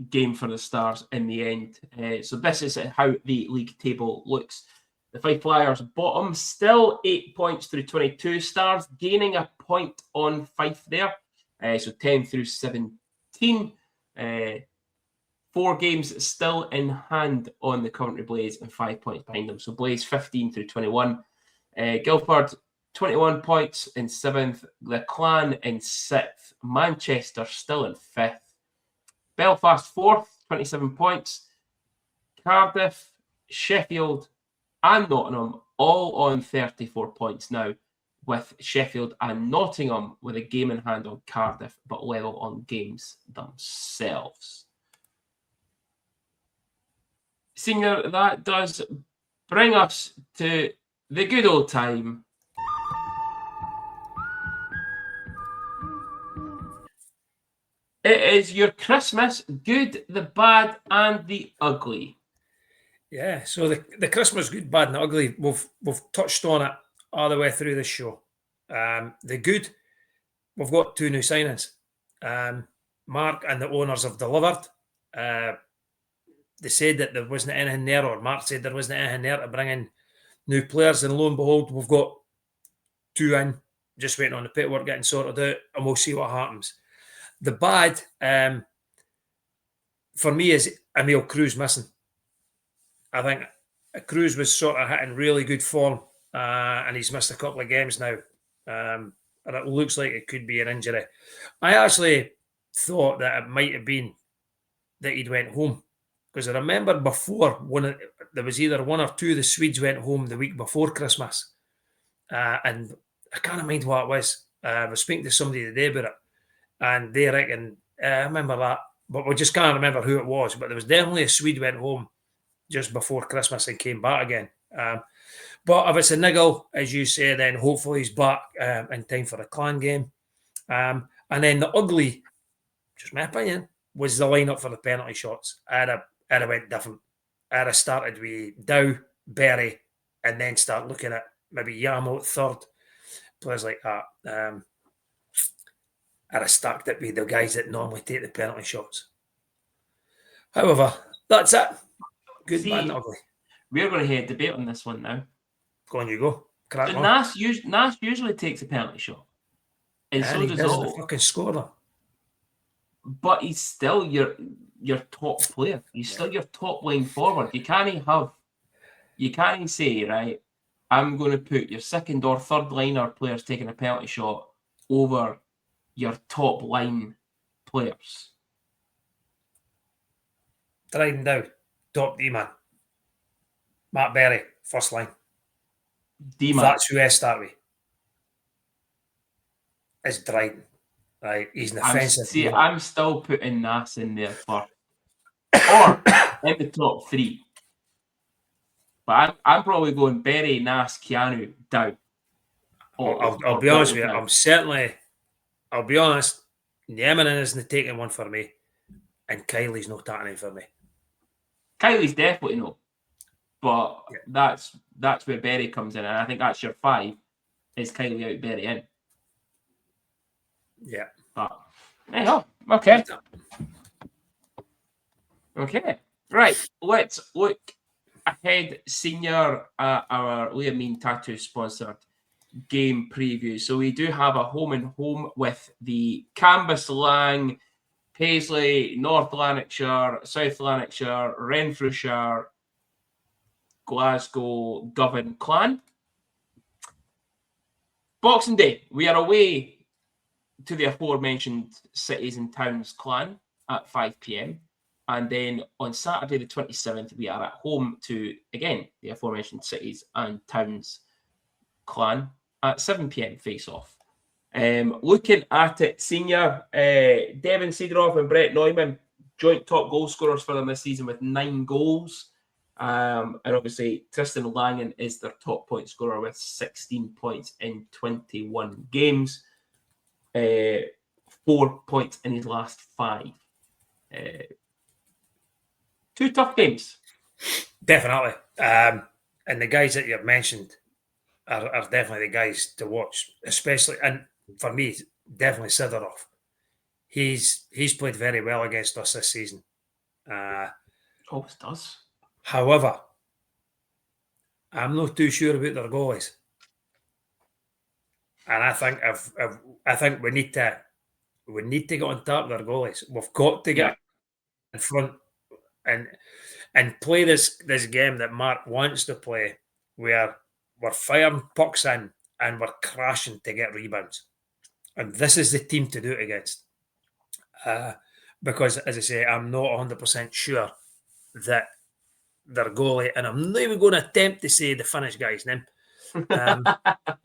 game for the Stars in the end. So this is how the league table looks. The Fife Flyers bottom, still 8 points through 22. Stars gaining a point on Fife there. So 10 through 17. 4 games still in hand on the Coventry Blaze and 5 points behind them. So Blaze 15 through 21. Guildford 21 points in 7th. The Clan in 6th. Manchester still in 5th. Belfast 4th, 27 points. Cardiff, Sheffield, and Nottingham all on 34 points now, with Sheffield and Nottingham with a game in hand on Cardiff, but level on games themselves. Senior, that does bring us to the good old time. It is your Christmas good, the bad, and the ugly. Yeah, so the Christmas good, bad, and ugly, we've touched on it all the way through this show. The good, we've got 2 new signings. Mark and the owners have delivered. They said that there wasn't anything there, or Mark said there wasn't anything there to bring in new players, and lo and behold, we've got 2 in, just waiting on the paperwork getting sorted out, and we'll see what happens. The bad, for me, is Emile Cruz missing. I think Cruz was sort of hitting really good form, and he's missed a couple of games now. and it looks like it could be an injury. I actually thought that it might have been that he'd went home, because I remember before there was either one or two of the Swedes went home the week before Christmas, and I can't remember what it was. I was speaking to somebody today about it, and they reckon I remember that, but we just can't remember who it was. But there was definitely a Swede went home just before Christmas and came back again. But if it's a niggle, as you say, then hopefully he's back in time for the Clan game. And then the ugly, just my opinion, was the lineup for the penalty shots. I'd have went different. I'd have started with Dow, Berry, and then start looking at maybe Yamo at third, players like that. I'd have stacked it with the guys that normally take the penalty shots. However, that's it. Good, bad, and ugly. We're going to have a debate on this one now. Go on, you go. Crack so on. Nash usually takes a penalty shot. And so does Otto. Fucking score them. But he's still your top player. He's still your top line forward. You can't say, right, I'm going to put your second or third liner players taking a penalty shot over your top line players. Dryden down. Top D-man. Matt Berry, first line. D-man. That's who I start with. Is Dryden. Right, he's an offensive. I'm still putting Nass in there first. Or in the top three. But I'm probably going Berry, Nass, Keanu, Dow. I'll be honest with you. I'll be honest, Nieminen isn't taking one for me. And Kylie's not taking it for me. Kylie's definitely no. But that's where Berry comes in. And I think that's your 5. Is Kylie out, Berry in. Yeah. But there you go. Okay. Okay. Right. Let's look ahead, senior, our Liam Mean Tattoo sponsored game preview. So we do have a home and home with the Cambuslang, Paisley, North Lanarkshire, South Lanarkshire, Renfrewshire, Glasgow, Govan Clan. Boxing Day, we are away to the aforementioned cities and towns clan at 5 p.m. And then on Saturday the 27th, we are at home to, again, the aforementioned cities and towns clan at 7 p.m. face-off. Looking at it, senior, Devin Seedorf and Brett Neumann, joint top goal scorers for them this season with 9 goals. And obviously, Tristan Langen is their top point scorer with 16 points in 21 games. 4 points in his last 5. 2 tough games. Definitely. And the guys that you've mentioned are definitely the guys to watch, especially, and for me, definitely Sidorov. He's played very well against us this season. Always does. However, I'm not too sure about their goalies. And I think we need to get on top of their goalies. We've got to get in front and play this game that Mark wants to play, where we're firing pucks in and we're crashing to get rebounds. And this is the team to do it against. Because, as I say, I'm not 100% sure that their goalie, and I'm not even going to attempt to say the Finnish guy's name,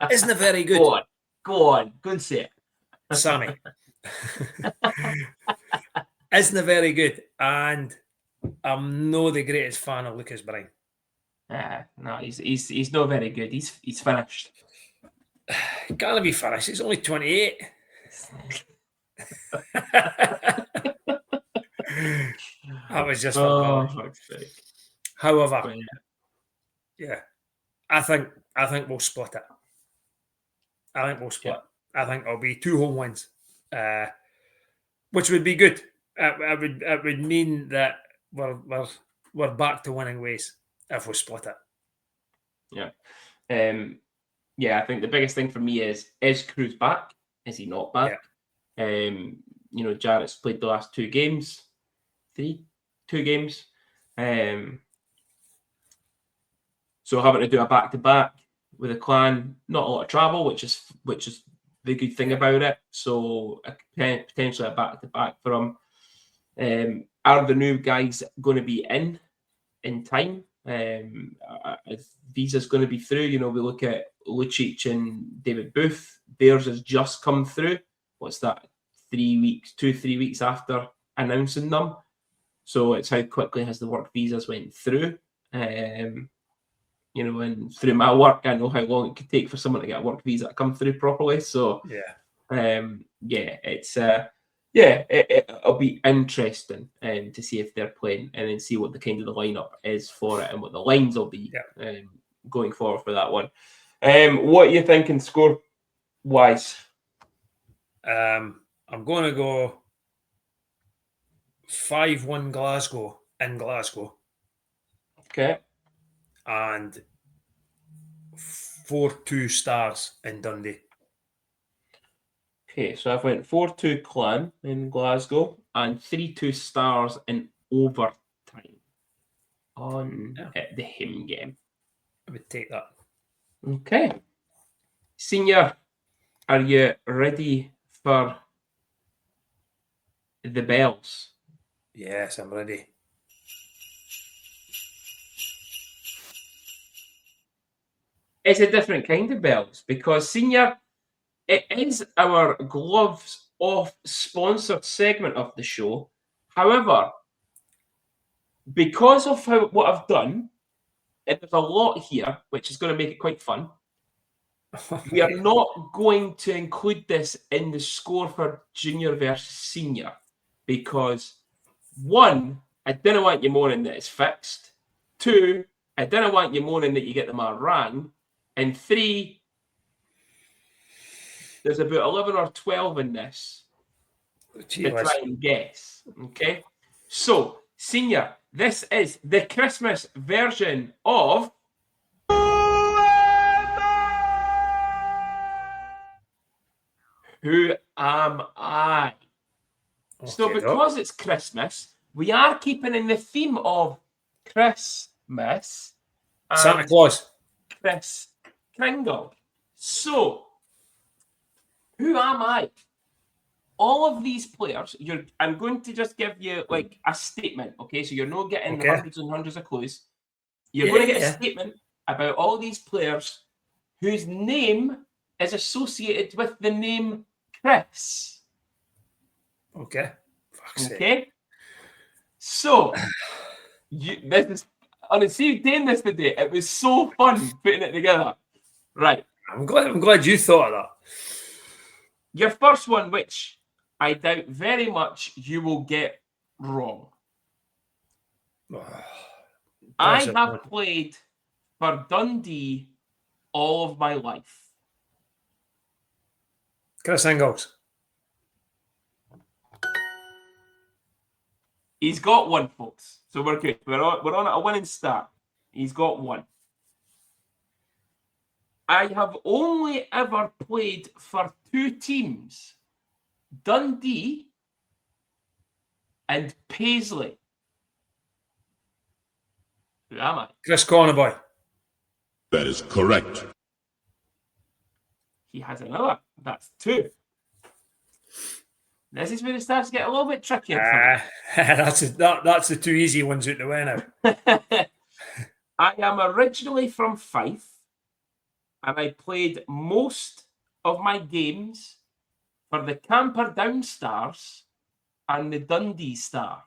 isn't very good. Go on. Good say it. Sammy. Isn't very good. And I'm not the greatest fan of Lucas Brine. No, he's not very good. He's finished. Can't be finished. He's only 28. That was just for fuck's sake. However, I think we'll split it. I think we'll split. I think it'll be 2 home wins, which would be good. It would mean that we're back to winning ways if we split it. Yeah. I think the biggest thing for me is Cruz back? Is he not back? Yeah. Jarrett's played the last 2 games. 2 games. So having to do a back-to-back with a Clan, not a lot of travel, which is the good thing about it. So potentially a back-to-back for him. Are the new guys going to be in time? Visa's going to be through. You know, we look at Lucic and David Booth. Theirs has just come through. What's that? 3 weeks after announcing them. So it's how quickly has the work visas went through. You know, and through my work, I know how long it could take for someone to get a work visa to come through properly. So it's it'll be interesting to see if they're playing and then see what the kind of the lineup is for it and what the lines will be going forward for that one. What are you thinking score wise? I'm going to go 5-1 Glasgow in Glasgow. Okay. And 4-2 Stars in Dundee. Okay, so I've went 4-2 Clan in Glasgow and 3-2 Stars in overtime on the him game. I would take that. Okay. Senior, are you ready for the bells? Yes, I'm ready. It's a different kind of bells because, Senior, it is our gloves off sponsored segment of the show. However, because of what I've done, there's a lot here, which is going to make it quite fun. We are not going to include this in the score for junior versus senior because, one, I didn't want you moaning that it's fixed. Two, I didn't want you moaning that you get them all wrong. And three, there's about 11 or 12 in this to try and guess. Okay? So, senior, this is the Christmas version of Who Am I? Okay, so because it's Christmas, we are keeping in the theme of Christmas. Santa Claus. Kris Kringle. So, who am I? All of these players, I'm going to just give you like a statement, okay? So you're not getting hundreds and hundreds of clues. You're going to get a statement about all these players whose name is associated with the name Chris. Okay. Okay. So, this is honestly doing this today. It was so fun putting it together. Right. I'm glad you thought of that. Your first one, which I doubt very much you will get wrong. I have played for Dundee all of my life. Chris Ingles. He's got one, folks. So we're good. We're on a winning start. He's got one. I have only ever played for two teams, Dundee and Paisley. Who am I? Chris Cornerboy. That is correct. He has another. That's two. This is where it starts to get a little bit trickier. That's the two easy ones out the way now. I am originally from Fife, and I played most of my games for the Camperdown Stars and the Dundee Stars.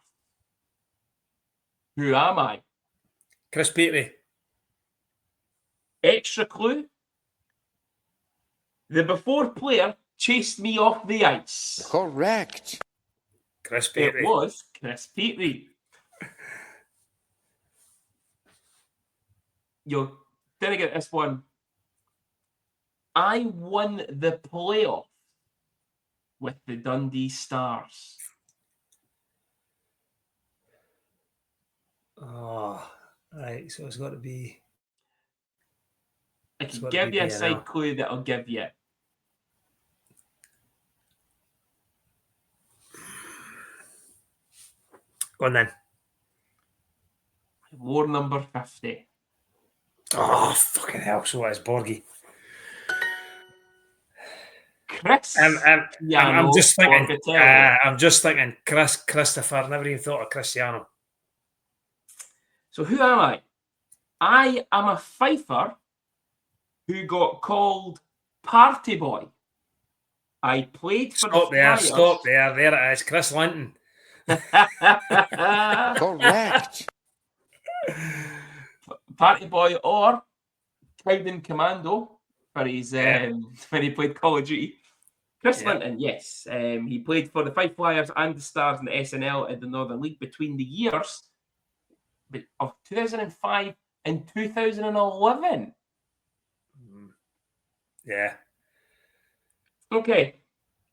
Who am I? Chris Petrie. Extra clue. The before player chased me off the ice. Correct. Chris Petrie. It was Chris Petrie. You didn't get this one. I won the playoff with the Dundee Stars. Oh, right. So it's got to be. I can give you a side clue that I'll give you. Go on then. War number 50. Oh, fucking hell. So it's Borgie. I'm just thinking. Borgatelli. I'm just thinking. Christopher. Never even thought of Cristiano. So who am I? I am a fifer who got called Party Boy. I played for Stop the there. Flyers. Stop there. There it is. Chris Linton. Correct. Party Boy or Cowden Commando for his when he played Call of Duty. Chris Linton, yes. He played for the Fife Flyers and the Stars in the SNL in the Northern League between the years of 2005 and 2011. Yeah. Okay,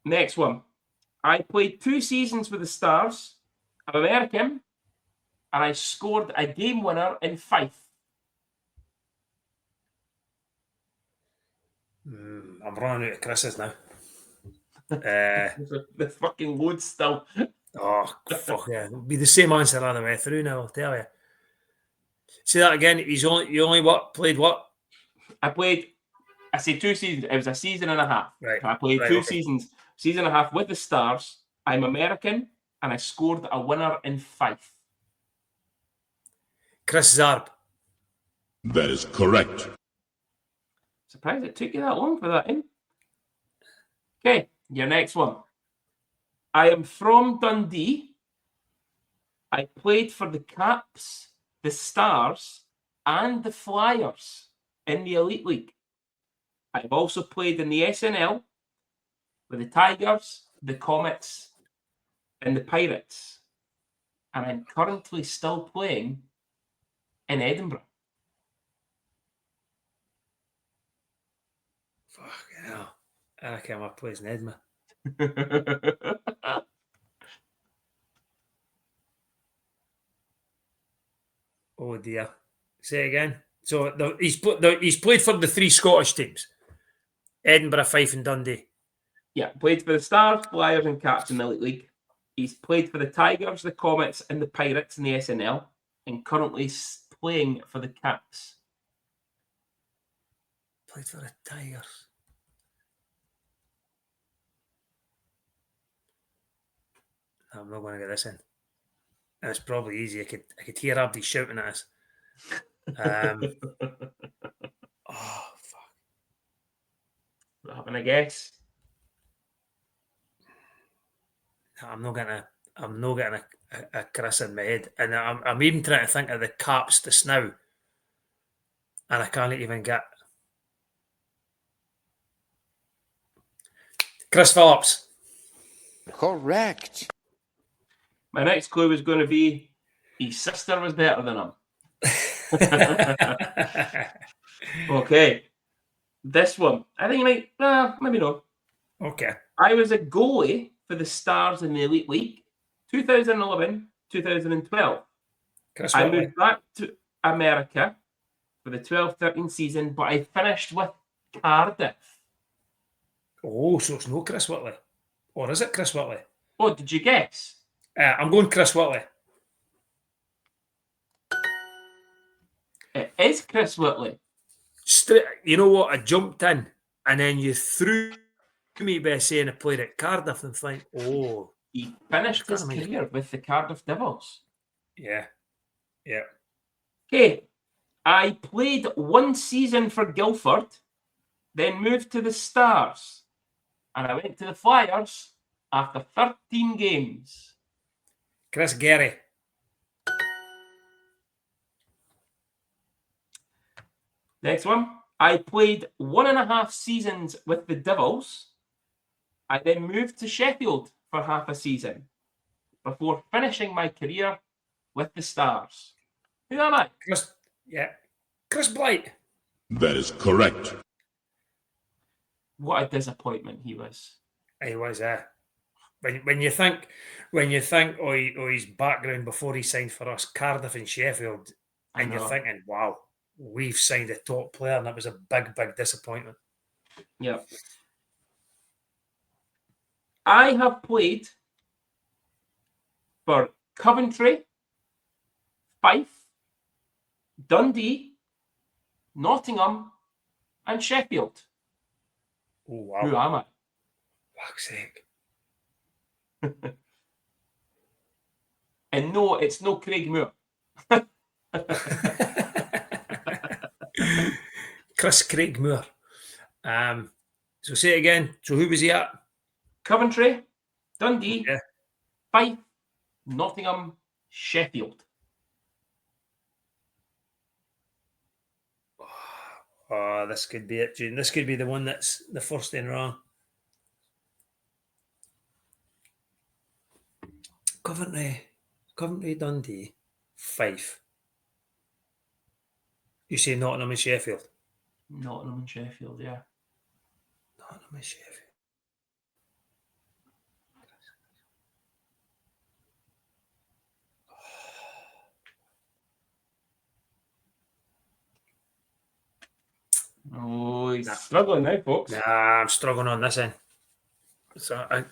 next one. I played 2 seasons with the Stars. I'm American, and I scored a game winner in Fife. I'm running out of Chris's now. The fucking load still. Oh, fuck yeah. It'll be the same answer on the way through now, I'll tell you. Say that again. You only played what? I say 2 seasons. It was a season and a half. Right. I played 2 seasons, season and a half with the Stars. I'm American, and I scored a winner in Fife. Chris Zarb. That is correct. Surprised it took you that long for that, eh? Okay, your next one. I am from Dundee. I played for the Caps, the Stars, and the Flyers in the Elite League. I've also played in the SNL with the Tigers, the Comets, and the Pirates. And I'm currently still playing in Edinburgh. Fuck hell. I reckon my place in Edinburgh. Oh dear. Say it again. So he's played for the 3 Scottish teams. Edinburgh, Fife and Dundee. Yeah, played for the Stars, Flyers and Caps in the Elite League. He's played for the Tigers, the Comets and the Pirates in the SNL and currently playing for the Caps. Played for the Tigers. I'm not going to get this in. And it's probably easy. I could hear Abdi shouting at us. Oh fuck! Having a guess? I'm not getting a Chris in my head, and I'm even trying to think of the Caps just now, and I can't even get Chris Phillips. Correct. My next clue was going to be his sister was better than him. Okay. This one. I think you might, maybe not. Okay. I was a goalie for the Stars in the Elite League, 2011, 2012. Chris I Whitley. moved back to America for the 12-13 season, but I finished with Cardiff. Oh, so it's no Chris Whitley. Or is it Chris Whitley? Oh, did you guess? I'm going Chris Whitley. It is Chris Whitley. You know what? I jumped in and then you threw me by saying I played at Cardiff and think, oh. He finished his career with the Cardiff Devils. Yeah. Yeah. Okay. I played 1 season for Guildford, then moved to the Stars, and I went to the Flyers after 13 games. Chris Gary. Next one. I played 1.5 seasons with the Devils. I then moved to Sheffield for half a season before finishing my career with the Stars. Who am I? Chris Blight. That is correct. What a disappointment he was. He was, when you think of his background before he signed for us, Cardiff and Sheffield, and you're thinking, wow, we've signed a top player, and that was a big, big disappointment. Yeah. I have played for Coventry, Fife, Dundee, Nottingham, and Sheffield. Oh, wow. Who am I? fuck's sake. And no, it's no Craig Moore. Chris Craig Moore. So say it again. So who was he at? Coventry, Dundee, Yeah. Fife, Nottingham, Sheffield. Oh, this could be it, June. This could be the one that's the first in wrong. Coventry, Dundee, Fife. You say Nottingham and Sheffield? Nottingham and Sheffield, yeah. Nottingham and Sheffield. Oh, he's struggling now, folks. Nah, I'm struggling on this end. So I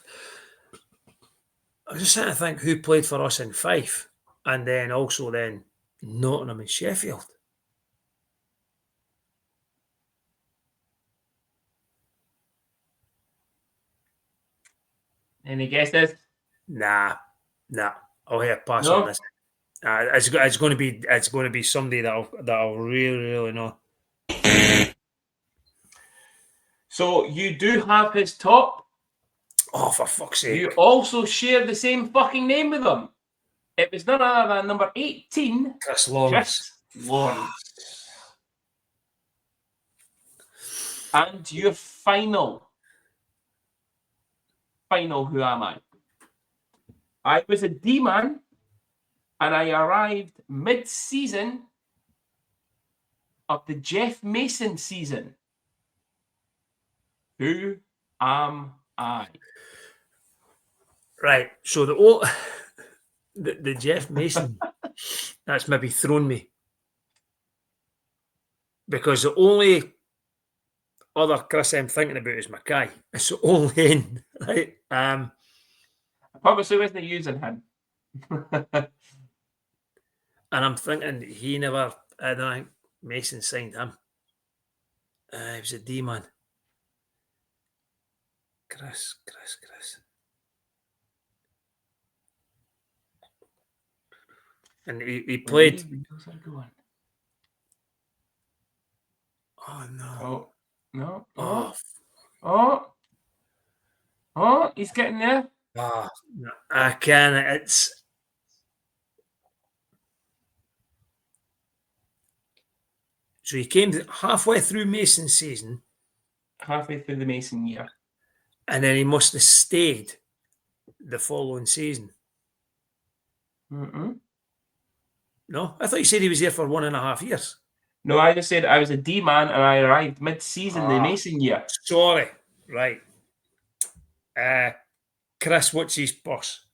was just trying to think who played for us in Fife, and then also then Nottingham and Sheffield. Any guesses? Nah. I'll have pass No? on this. It's going to be somebody that I'll really know. So you do have his top. Oh, for fuck's sake! You also share the same fucking name with him. It was none other than number 18, Chris Lawrence. Chris Lawrence. And your final, who am I? I was a D-man, and I arrived mid-season of the Jeff Mason season. Who am I? Right. So the Jeff Mason, that's maybe thrown me. Because the only other Chris I'm thinking about is Mackay. It's the only in, right? I purposely wasn't using him. And I'm thinking I don't think Mason signed him. He was a D-man. Chris. And he played. Oh, no. No. Oh, he's getting there. Oh, no, I can't. It's. So he came halfway through Mason's season. Halfway through the Mason year. And then he must have stayed the following season. Mm-mm. No? I thought you said he was there for 1.5 years. No, I just said I was a D-man and I arrived mid-season the Mason year. Sorry. Right. Chris, what's his boss?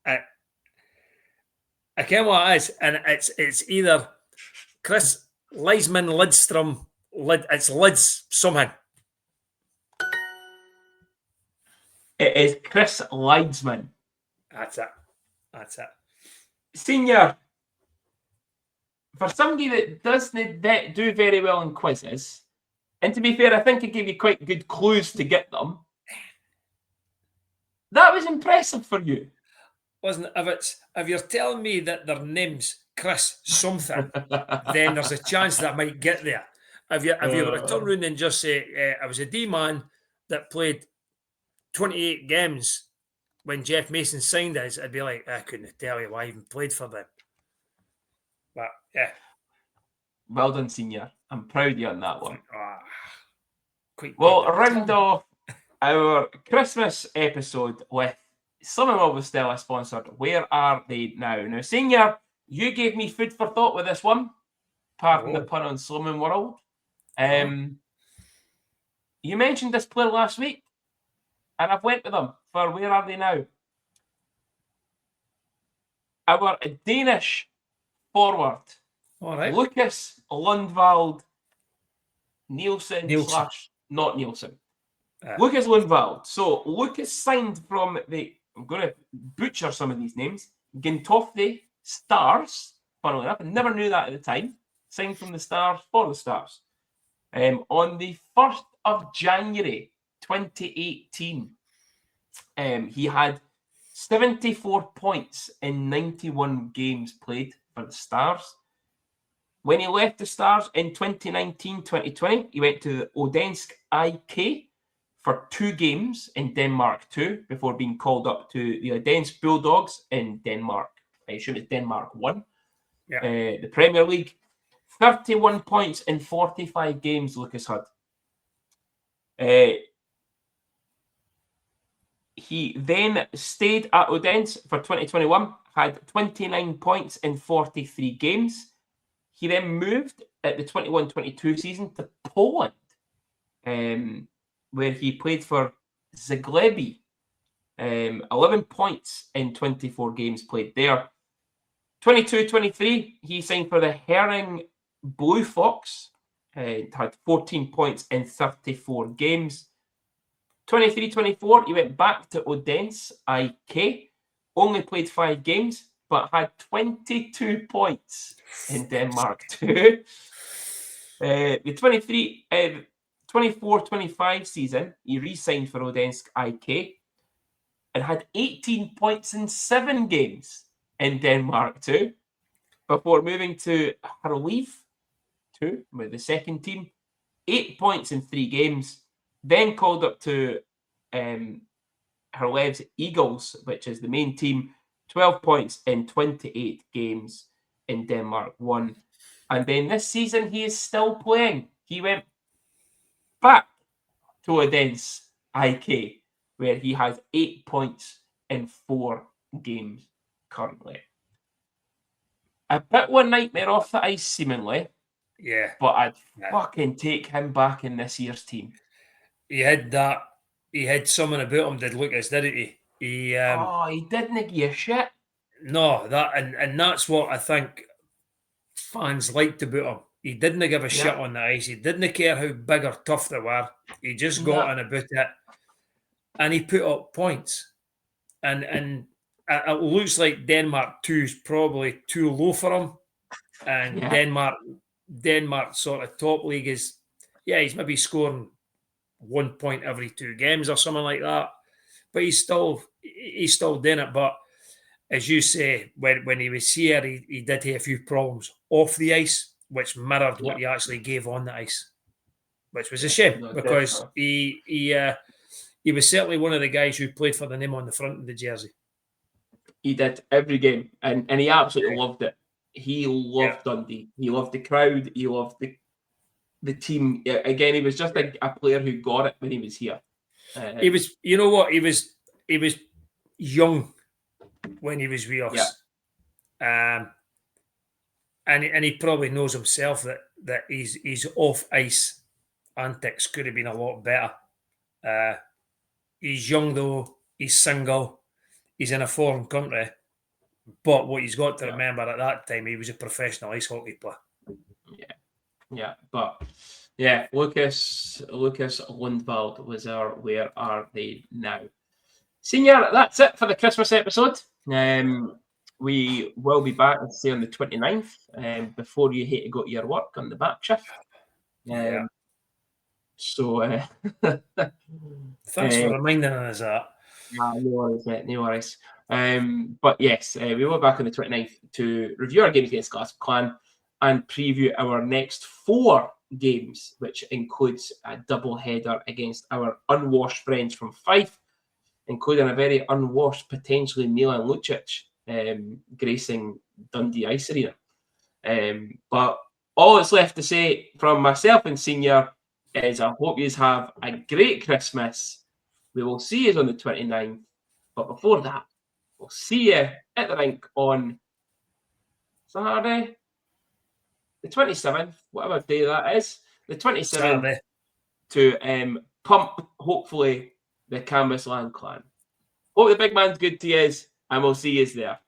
I can't what it is, and it's either Chris Leisman, Lidstrom, it's Lids somehow. It is Chris Leidsman. That's it. Senior, for somebody that doesn't do very well in quizzes, and to be fair, I think I gave you quite good clues to get them. That was impressive for you. Wasn't it? If you're telling me that their name's Chris something, then there's a chance that I might get there. If you were to turn around and just say, I was a D-man that played 28 games when Jeff Mason signed us, I'd be like, I couldn't tell you why I even played for them. But, yeah. Well done, Senior. I'm proud of you on that one. Well, round off our Christmas episode with Slimming World with Stella sponsored. Where are they now? Now, Senior, you gave me food for thought with this one. Pardon the pun on Slimming World. You mentioned this player last week, and I've went with them for where are they now? Our Danish forward, all right. Lucas Lundvald Nielsen. / not Nielsen. Lucas Lundvald. So Lucas signed from I'm going to butcher some of these names. Gentofte Stars. Funnily enough, I never knew that at the time. Signed from the Stars for the Stars. On the 1st of January 2018, he had 74 points in 91 games played for the Stars. When he left the Stars in 2019-2020, he went to Odense IK for 2 games in Denmark 2 before being called up to the Odense Bulldogs in Denmark. I assume it's Denmark 1. Yeah. The Premier League. 31 points in 45 games, Lucas Hudd. He then stayed at Odense for 2021, had 29 points in 43 games. He then moved at the 21-22 season to Poland, where he played for Zagłębie. 11 points in 24 games played there. 22-23, he signed for the Herning Blue Fox, had 14 points in 34 games. 23-24, he went back to Odense IK, only played 5 games, but had 22 points in Denmark too. The 24-25 season, he re-signed for Odense IK and had 18 points in 7 games in Denmark too, before moving to Herlev 2 with the second team, 8 points in 3 games, then called up to Herlev's Eagles, which is the main team, 12 points in 28 games in Denmark 1. And then this season, he is still playing. He went back to Odense IK, where he has 8 points in 4 games currently. A bit one nightmare off the ice, seemingly. Yeah. But I'd fucking take him back in this year's team. He had that. He had something about him, did Lucas, didn't he? He didn't give a shit. No, and that's what I think fans liked about him. He didn't give a shit on the ice. He didn't care how big or tough they were. He just got in about it, and he put up points. And it looks like Denmark 2 is probably too low for him. And Denmark sort of top league is, he's maybe scoring 1 point every 2 games or something like that. But he's still doing it. But as you say, when he was here, he did have a few problems off the ice, which mirrored what he actually gave on the ice, which was a shame because he was certainly one of the guys who played for the name on the front of the jersey. He did every game, and he absolutely loved it. He loved Dundee. He loved the crowd. He loved the team. Again, he was just a player who got it when he was here. He was, you know what? He was young when he was with us. And he probably knows himself that his off ice antics could have been a lot better. He's young though. He's single. He's in a foreign country. But what he's got to remember at that time, he was a professional ice hockey player. Lucas Lundvald was our Where Are They Now? Senior, that's it for the Christmas episode. We will be back, let's say, on the 29th, before you hate to go to your work on the back shift. So, thanks for reminding us that. No worries, mate, no worries. But yes, we will be back on the 29th to review our games against Glasgow Clan and preview our next 4 games, which includes a double header against our unwashed friends from Fife, including a very unwashed, potentially Milan Lucic, gracing Dundee Ice Arena. But all that's left to say from myself and Senior is I hope you have a great Christmas. We will see you on the 29th. But before that, we'll see you at the rink on Saturday, the 27th, whatever day that is, the 27th, Saturday, to pump, hopefully, the Canvasland Clan. Hope the big man's good to you, and we'll see you there.